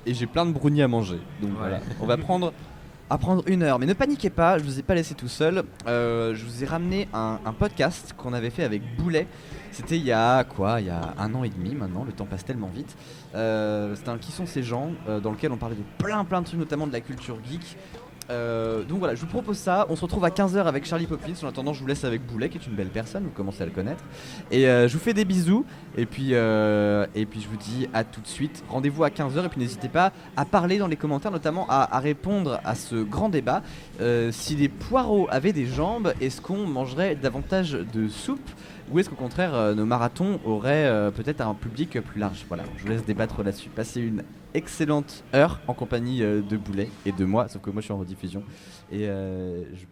j'ai plein de brownies à manger. Donc Ouais. voilà, on va prendre 1 heure. Mais ne paniquez pas, je vous ai pas laissé tout seul. Je vous ai ramené un podcast qu'on avait fait avec Boulet. C'était il y a 1 an et demi maintenant, le temps passe tellement vite. C'était un Qui sont ces gens dans lequel on parlait de plein de trucs, notamment de la culture geek. Donc voilà, je vous propose ça. On se retrouve à 15h avec Charlie Poppins. En attendant, je vous laisse avec Boulet, qui est une belle personne, vous commencez à le connaître. Et je vous fais des bisous. Et puis je vous dis à tout de suite. Rendez-vous à 15h. Et puis n'hésitez pas à parler dans les commentaires, notamment à répondre à ce grand débat. Si les poireaux avaient des jambes, est-ce qu'on mangerait davantage de soupe? Ou est-ce qu'au contraire, nos marathons auraient peut-être un public plus large? Voilà, je vous laisse débattre là-dessus. Passez une excellente heure en compagnie de Boulet et de moi, sauf que moi je suis en rediffusion. Et je